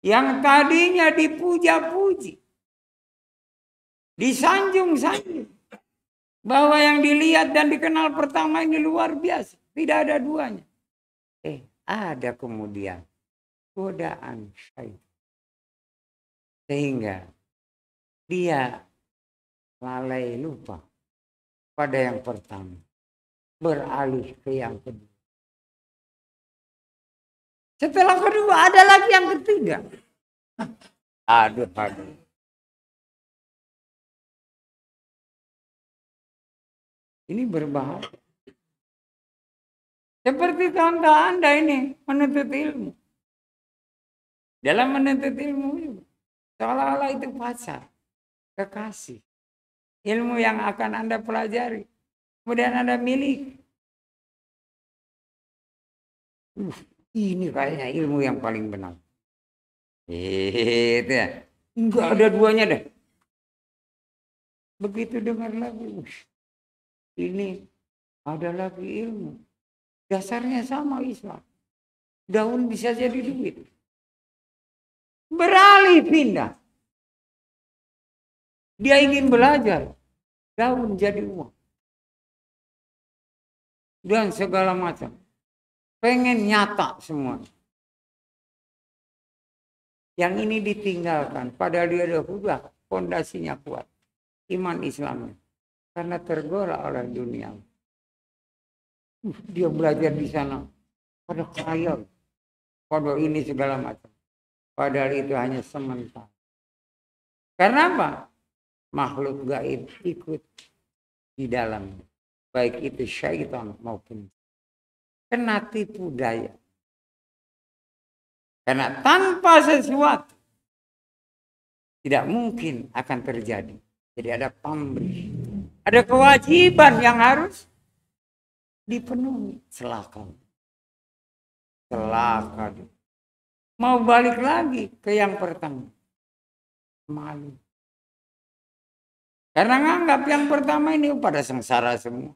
Yang tadinya dipuja-puji, disanjung-sanjung, bahwa yang dilihat dan dikenal pertama ini luar biasa, tidak ada duanya. Ada kemudian godaan syaitan. Sehingga dia lalai lupa pada yang pertama, beralih ke yang kedua. Setelah kedua ada lagi yang ketiga. Aduh. Ini berbahaya. Seperti contoh Anda ini menuntut ilmu. Dalam menuntut ilmu, seolah-olah itu pacar, kekasih. Ilmu yang akan Anda pelajari, kemudian Anda miliki. Ini kayaknya ilmu yang paling benar. Itu ya. Enggak ada duanya deh. Begitu dengar lagi, ini ada lagi ilmu. Dasarnya sama Islam. Daun bisa jadi duit. Beralih pindah. Dia ingin belajar. Daun jadi uang. Dan segala macam. Pengen nyata semua. Yang ini ditinggalkan. Padahal dia sudah fondasinya kuat. Iman Islamnya. Karena tergoda oleh dunia. Dia belajar di sana. Pada kaya. Pada ini segala macam. Padahal itu hanya sementara. Karena apa? Makhluk gaib ikut di dalam. Baik itu syaitan maupun. Kena tipu daya. Karena tanpa sesuatu. Tidak mungkin akan terjadi. Jadi ada pamrih. Ada kewajiban yang harus dipenuhi. Celaka. Mau balik lagi ke yang pertama. Malu. Karena nganggap yang pertama ini pada sengsara semua.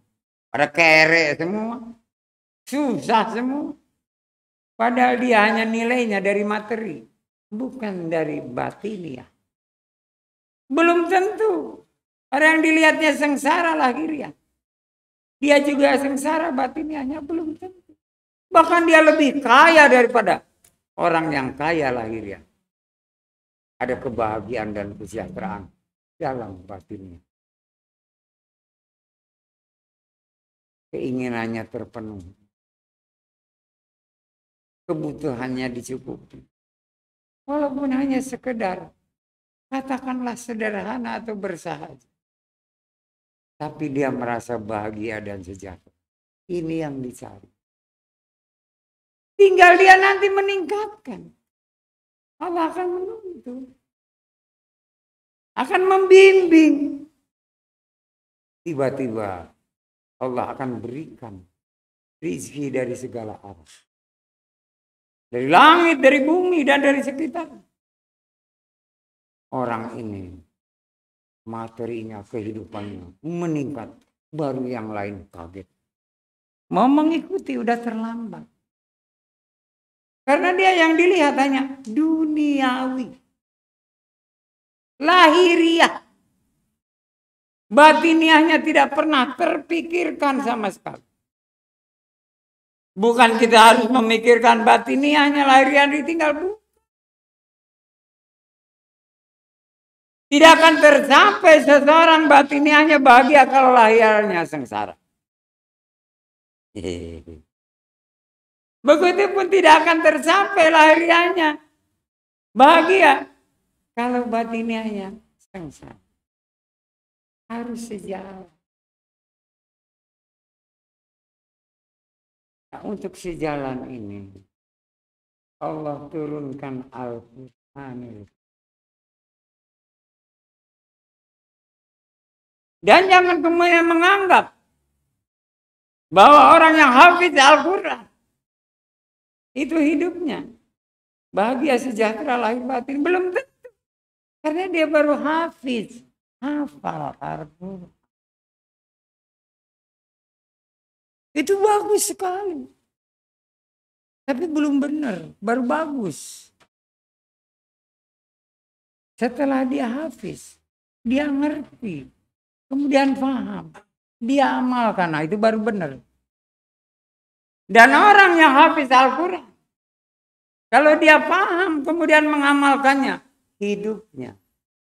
Pada kere semua. Susah semua. Padahal dia hanya nilainya dari materi. Bukan dari batiniah. Belum tentu. Orang yang dilihatnya sengsara lahiriah. Dia juga sengsara batiniahnya belum tentu. Bahkan dia lebih kaya daripada orang yang kaya lahiriah. Ada kebahagiaan dan kesejahteraan dalam batinnya. Keinginannya terpenuhi. Kebutuhannya dicukupi. Walaupun hanya sekedar, katakanlah sederhana atau bersahaja. Tapi dia merasa bahagia dan sejahtera. Ini yang dicari. Tinggal dia nanti meningkatkan. Allah akan menuntun. Akan membimbing. Tiba-tiba Allah akan berikan rezeki dari segala arah. Dari langit, dari bumi, dan dari sekitar. Orang ini materinya, kehidupannya meningkat. Baru yang lain kaget. Mau mengikuti udah terlambat. Karena dia yang dilihat hanya duniawi. Lahiriah. Batiniahnya tidak pernah terpikirkan sama sekali. Bukan kita harus memikirkan batiniahnya, lahiriah ditinggal. Tidak akan tercapai seseorang batiniahnya bahagia kalau lahirnya sengsara. Begitupun tidak akan tercapai lahiriahnya bahagia kalau batiniahnya sengsara. Harus sejalan. Nah, untuk sejalan ini Allah turunkan Al-Qur'an. Dan jangan kemudian menganggap bahwa orang yang hafiz Al-Quran itu hidupnya bahagia sejahtera lahir batin. Belum tentu. Karena dia baru hafiz, hafal Al-Quran. Itu bagus sekali. Tapi belum benar, baru bagus. Setelah dia hafiz, dia ngerti, kemudian paham, dia amalkan, nah itu baru benar. Dan orang yang hafiz Al-Quran, kalau dia paham kemudian mengamalkannya, hidupnya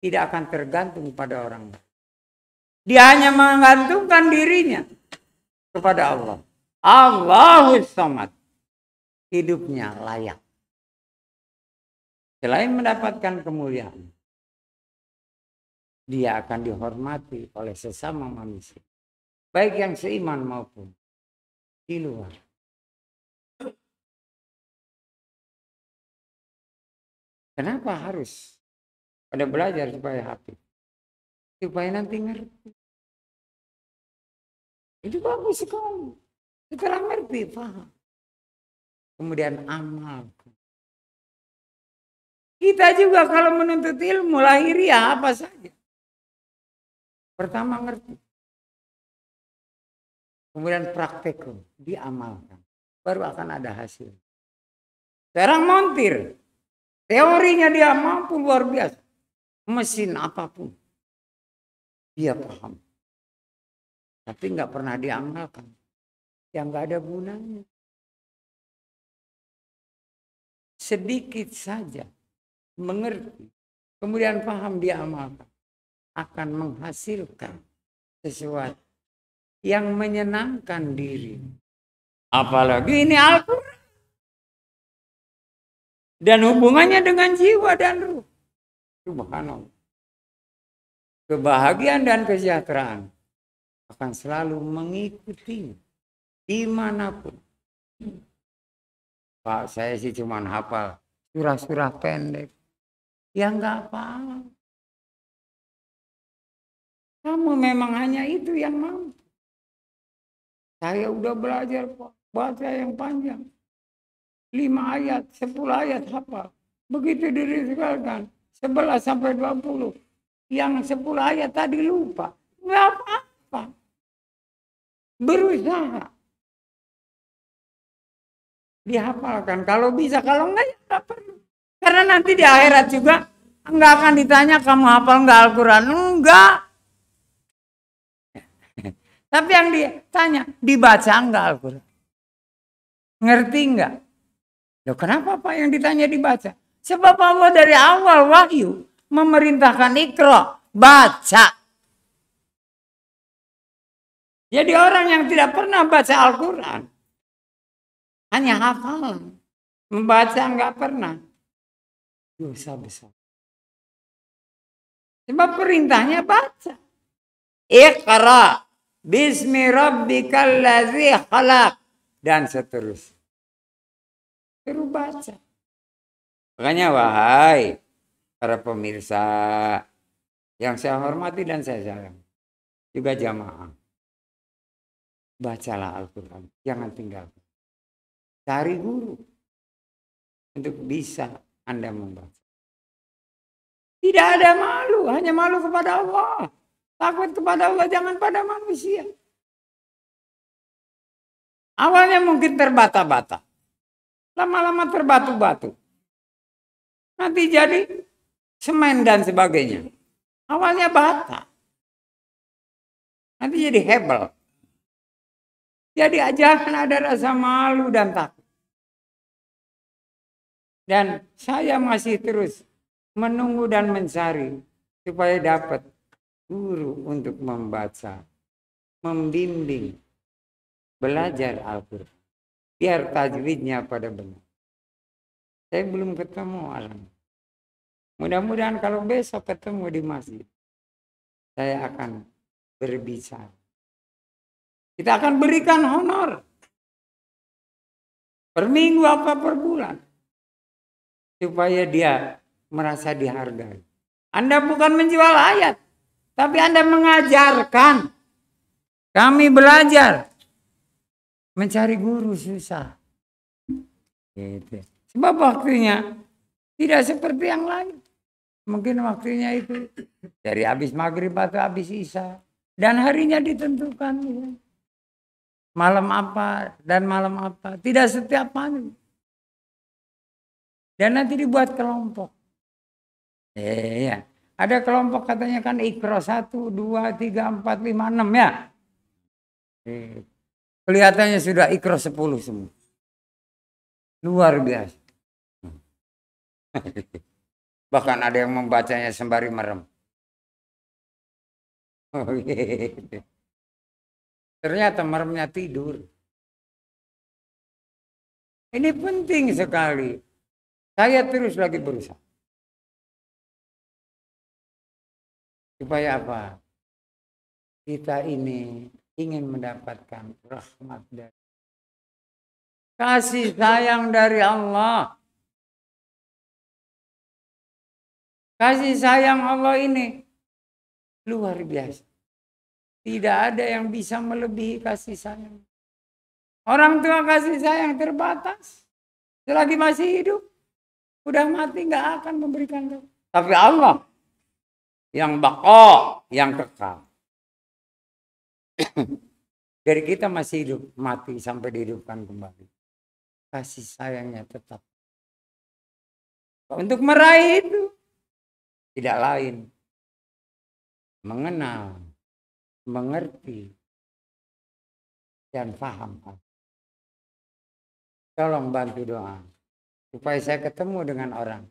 tidak akan tergantung pada orang lain. Dia hanya menggantungkan dirinya kepada Allah. Allahus Samad. Hidupnya layak. Selain mendapatkan kemuliaan, dia akan dihormati oleh sesama manusia. Baik yang seiman maupun di luar. Kenapa harus pada belajar supaya hafid? Supaya nanti ngerti. Itu bagus sekali. Setelah ngerti, paham. Kemudian amal. Kita juga kalau menuntut ilmu lahiriah apa saja. Pertama ngerti. Kemudian praktek, diamalkan. Baru akan ada hasil. Sekarang montir. Teorinya dia mampu luar biasa. Mesin apapun. Dia paham. Tapi nggak pernah diamalkan. Yang nggak ada gunanya. Sedikit saja mengerti. Kemudian paham diamalkan. Akan menghasilkan sesuatu yang menyenangkan diri. Apalagi ini Al-Quran. Dan hubungannya dengan jiwa dan ruh. Subhanallah. Kebahagiaan dan kesejahteraan akan selalu mengikuti dimanapun. Pak, saya sih cuma hafal surah-surah pendek. Ya enggak apa-apa. Kamu memang hanya itu yang mampu. Saya udah belajar baca yang panjang. 5 ayat, 10 ayat hafal. Begitu diriskalkan 11 sampai 20. Yang 10 ayat tadi lupa. Nggak apa-apa. Berusaha. Dihafalkan. Kalau bisa, kalau enggak ya enggak perlu. Karena nanti di akhirat juga enggak akan ditanya kamu hafal enggak Al-Quran. Enggak. Tapi yang ditanya, dibaca enggak Al-Quran? Ngerti enggak? Loh, kenapa Pak yang ditanya dibaca? Sebab Allah dari awal wahyu memerintahkan Iqra, baca. Jadi orang yang tidak pernah baca Al-Quran, hanya hafal, membaca enggak pernah, dosa besar. Sebab perintahnya baca. Iqra bismi rabbikal ladzi khalaq dan seterusnya. Suruh baca. Makanya wahai para pemirsa yang saya hormati dan saya sayang, juga jamaah, bacalah Al-Quran, jangan tinggalkan. Cari guru untuk bisa Anda membaca. Tidak ada malu, hanya malu kepada Allah. Takut kepada Allah, jangan pada manusia. Awalnya mungkin terbata-bata. Lama-lama terbatu-batu. Nanti jadi semen dan sebagainya. Awalnya bata. Nanti jadi hebel. Jadi jangan ada rasa malu dan takut. Dan saya masih terus menunggu dan mencari supaya dapat guru untuk membaca, membimbing, belajar Al-Quran. Biar tajwidnya pada benar. Saya belum ketemu alam. Mudah-mudahan kalau besok ketemu di masjid, saya akan berbicara. Kita akan berikan honor. Per minggu apa per bulan. Supaya dia merasa dihargai. Anda bukan menjual ayat. Tapi Anda mengajarkan. Kami belajar. Mencari guru susah. Gitu. Sebab waktunya tidak seperti yang lain. Mungkin waktunya itu dari habis maghrib atau habis isya. Dan harinya ditentukan. Ya. Malam apa dan malam apa. Tidak setiap malam. Dan nanti dibuat kelompok. Ya. Ada kelompok katanya kan Iqra 1, 2, 3, 4, 5, 6 ya. Kelihatannya sudah Iqra 10 semua. Luar biasa. Bahkan ada yang membacanya sembari merem. Oh, gitu. Ternyata meremnya tidur. Ini penting sekali. Saya terus lagi berusaha. Supaya apa? Kita ini ingin mendapatkan rahmat dan kasih sayang dari Allah. Kasih sayang Allah ini luar biasa. Tidak ada yang bisa melebihi kasih sayang. Orang tua kasih sayang terbatas. Selagi masih hidup, udah mati nggak akan memberikan. Tapi Allah yang baqa, yang kekal. Dari kita masih hidup, mati sampai dihidupkan kembali. Kasih sayangnya tetap. Untuk meraih itu, tidak lain. Mengenal, mengerti, dan paham. Tolong bantu doa. Supaya saya ketemu dengan orang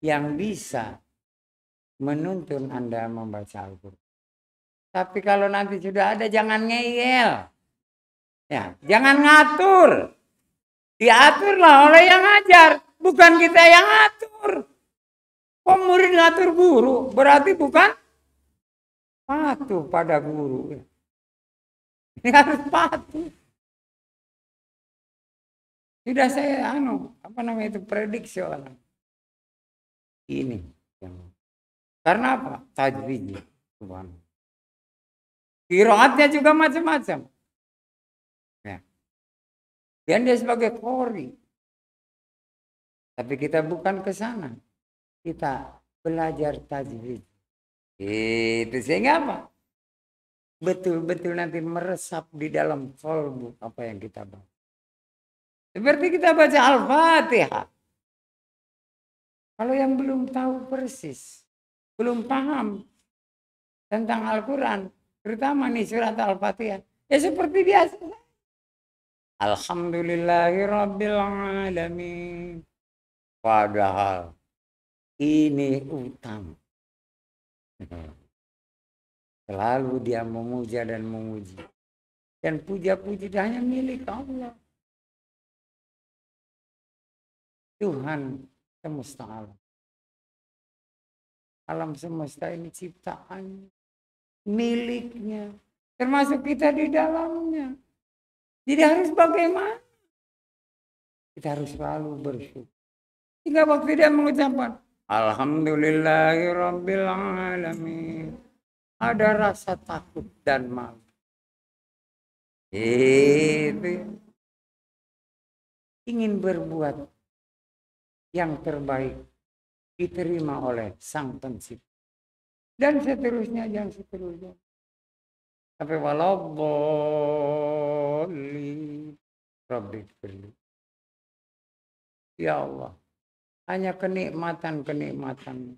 yang bisa menuntun Anda membaca Al-Quran. Tapi kalau nanti sudah ada, jangan ngeyel. Ya, jangan ngatur. Diaturlah oleh yang ngajar. Bukan kita yang ngatur. Kok murid ngatur guru? Berarti bukan patuh pada guru. Ini harus patuh. Sudah saya prediksi orang. Ini. Karena apa? Tajwid. Qiraatnya juga macam-macam. Ya. Dan dia sebagai qori. Tapi kita bukan ke sana. Kita belajar tajwid. Itu sehingga apa? Betul-betul nanti meresap di dalam qalbu apa yang kita baca. Seperti kita baca Al-Fatihah. Kalau yang belum tahu persis, belum paham tentang Al-Quran, terutama nih surat Al-Fatihah, ya seperti biasa. Alhamdulillahirabbil alamin. Padahal ini utama. Selalu dia memuja dan memuji. Dan puja-puji hanya milik Allah. Tuhan semesta alam. Alam semesta ini ciptaan miliknya. Termasuk kita di dalamnya. Jadi harus bagaimana? Kita harus selalu bersyukur. Hingga waktu dia mengucapkan Alhamdulillahirabbil alamin. Ada rasa takut dan malu. Itu ingin berbuat yang terbaik diterima oleh Sang Pencipta. Dan seterusnya, dan seterusnya. Sampai walaupun Rabbi firli. Ya Allah, hanya kenikmatan-kenikmatan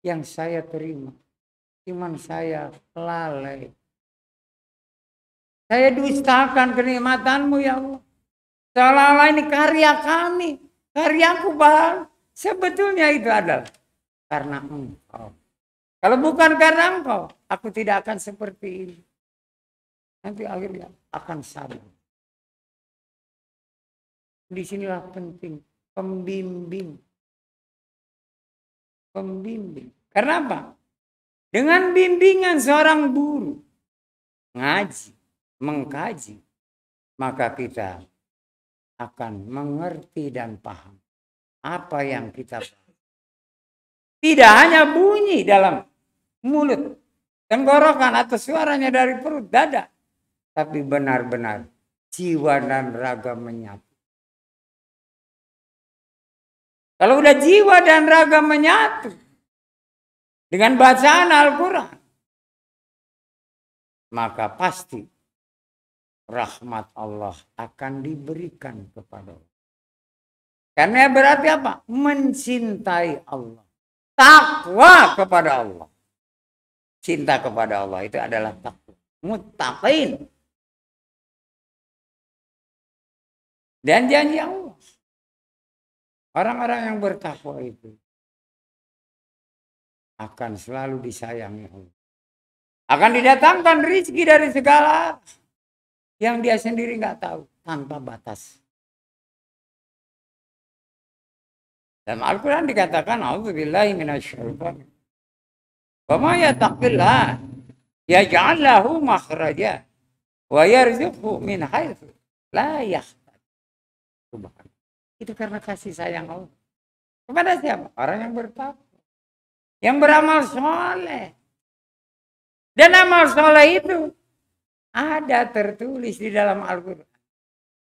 yang saya terima. Cuman saya lalai. Saya dustakan kenikmatanmu ya Allah. Seolah-olah ini karya kami. Karyaku bahal. Sebetulnya itu adalah karena Engkau. Kalau bukan karena Engkau, aku tidak akan seperti ini. Nanti akhirnya akan sabar. Disinilah penting pembimbing. Pembimbing. Karena apa? Dengan bimbingan seorang guru ngaji, mengkaji, maka kita akan mengerti dan paham apa yang kita paham. Tidak hanya bunyi dalam mulut, tenggorokan atau suaranya dari perut, dada, tapi benar-benar jiwa dan raga menyatu. Kalau udah jiwa dan raga menyatu dengan bacaan Al-Quran, maka pasti rahmat Allah akan diberikan kepada Allah. Karena berarti apa? Mencintai Allah. Takwa kepada Allah. Cinta kepada Allah itu adalah takwa. Muttaqin. Dan janji Allah. Orang-orang yang bertakwa itu akan selalu disayangi Allah. Akan didatangkan rezeki dari segala yang dia sendiri nggak tahu, tanpa batas. Dalam Al-Quran dikatakan, A'udzubillahi minasyaitonir rajim. Wa may yattaqillah yaj'al lahu makhraja wa yarzuqhu min haitsu la yahtasib. Itu karena kasih sayang Allah. Kepada siapa? Orang yang bertakwa, yang beramal soleh. Dan amal soleh itu ada tertulis di dalam Al-Quran.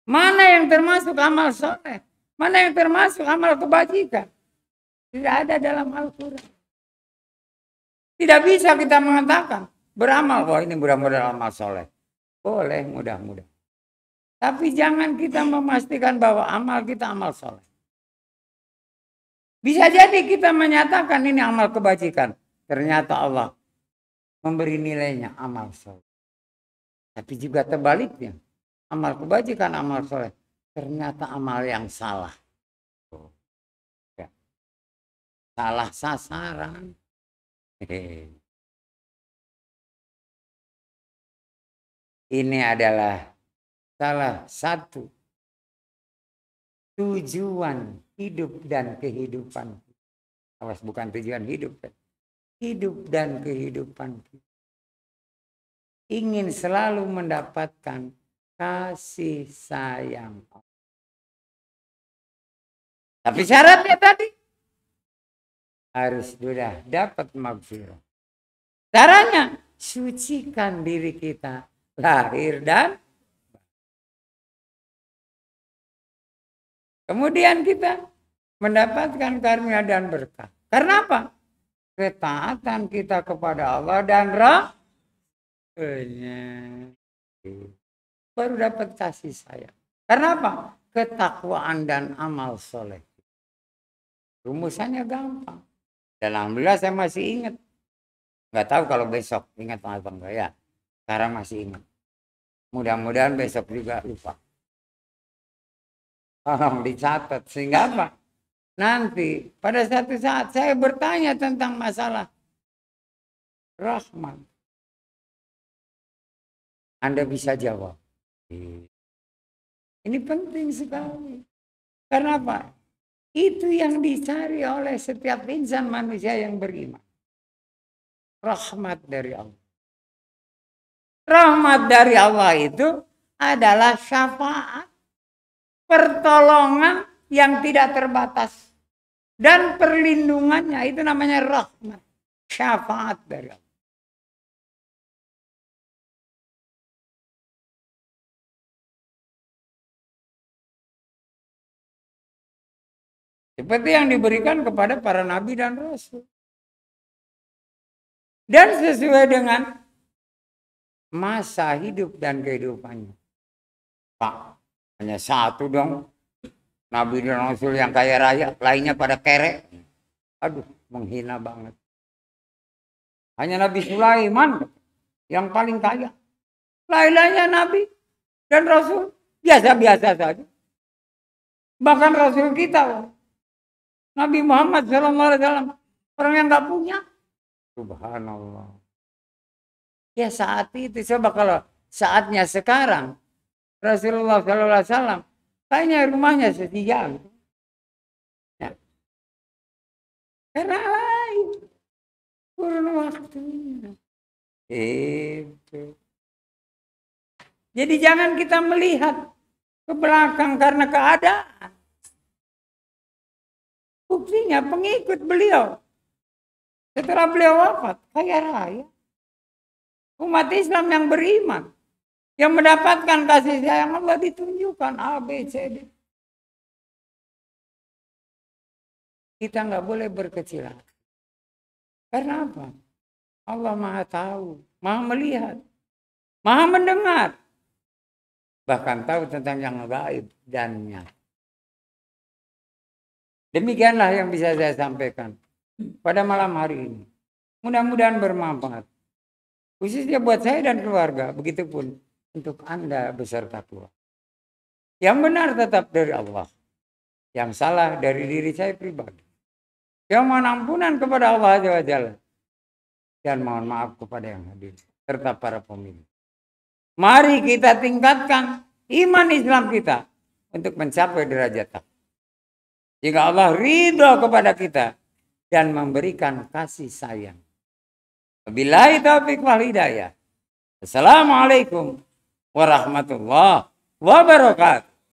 Mana yang termasuk amal soleh? Mana yang termasuk amal kebajikan? Tidak ada dalam Al-Quran. Tidak bisa kita mengatakan beramal, wah ini mudah-mudahan amal soleh. Boleh, mudah-mudahan. Tapi jangan kita memastikan bahwa amal kita amal soleh. Bisa jadi kita menyatakan ini amal kebajikan. Ternyata Allah memberi nilainya amal soleh. Tapi juga terbaliknya. Amal kebajikan, amal soleh. Ternyata amal yang salah. Ya. Salah sasaran. Ini adalah salah satu tujuan hidup dan kehidupan. Awas, bukan tujuan hidup. Hidup dan kehidupan. Ingin selalu mendapatkan kasih sayang. Tapi syaratnya tadi harus sudah dapat maghfirah. Caranya sucikan diri kita lahir dan kemudian kita mendapatkan karunia dan berkah. Karena apa? Ketaatan kita kepada Allah dan Rasulnya. Baru dapat kasih sayang. Karena apa? Ketakwaan dan amal soleh. Rumusannya gampang. Dan alhamdulillah saya masih ingat. Nggak tahu kalau besok ingat apa enggak ya. Sekarang masih ingat. Mudah-mudahan besok juga lupa. Tolong dicatat. Sehingga apa? Nanti pada satu saat saya bertanya tentang masalah rahmat. Anda bisa jawab. Ini penting sekali. Karena apa? Itu yang dicari oleh setiap insan manusia yang beriman. Rahmat dari Allah. Rahmat dari Allah itu adalah syafaat. Pertolongan yang tidak terbatas. Dan perlindungannya itu namanya rahmat. Syafaat dari Allah. Seperti yang diberikan kepada para nabi dan rasul. Dan sesuai dengan masa hidup dan kehidupannya. Pak, hanya satu dong. Nabi dan rasul yang kaya raya, lainnya pada kere. Aduh, menghina banget. Hanya Nabi Sulaiman yang paling kaya. Lain-lainnya nabi dan rasul biasa-biasa saja. Bahkan rasul kita, Nabi Muhammad SAW, orang yang nggak punya. Subhanallah. Ya saat itu, coba kalau saatnya sekarang, Rasulullah SAW, kayaknya rumahnya setiga. Ya. Karena lain. Kurun waktunya. Itu. Jadi jangan kita melihat ke belakang karena keadaan. Buktinya pengikut beliau. Setelah beliau wafat, kaya raya. Umat Islam yang beriman. Yang mendapatkan kasih sayang Allah ditunjukkan A, B, C, D. kita nggak boleh berkecil hati. Karena apa? Allah Maha tahu, Maha melihat, Maha mendengar. Bahkan tahu tentang yang gaib dan nyata. Demikianlah yang bisa saya sampaikan pada malam hari ini. Mudah-mudahan bermanfaat. Khususnya buat saya dan keluarga. Begitupun untuk Anda beserta keluarga. Yang benar tetap dari Allah. Yang salah dari diri saya pribadi. Yang mohon ampunan kepada Allah Azza wa Jalla. Dan mohon maaf kepada yang hadir. Serta para pemilih. Mari kita tingkatkan iman Islam kita. Untuk mencapai derajat takwa. Jika Allah ridho kepada kita dan memberikan kasih sayang. Wabillahi taufiq wal hidayah. Assalamualaikum warahmatullahi wabarakatuh.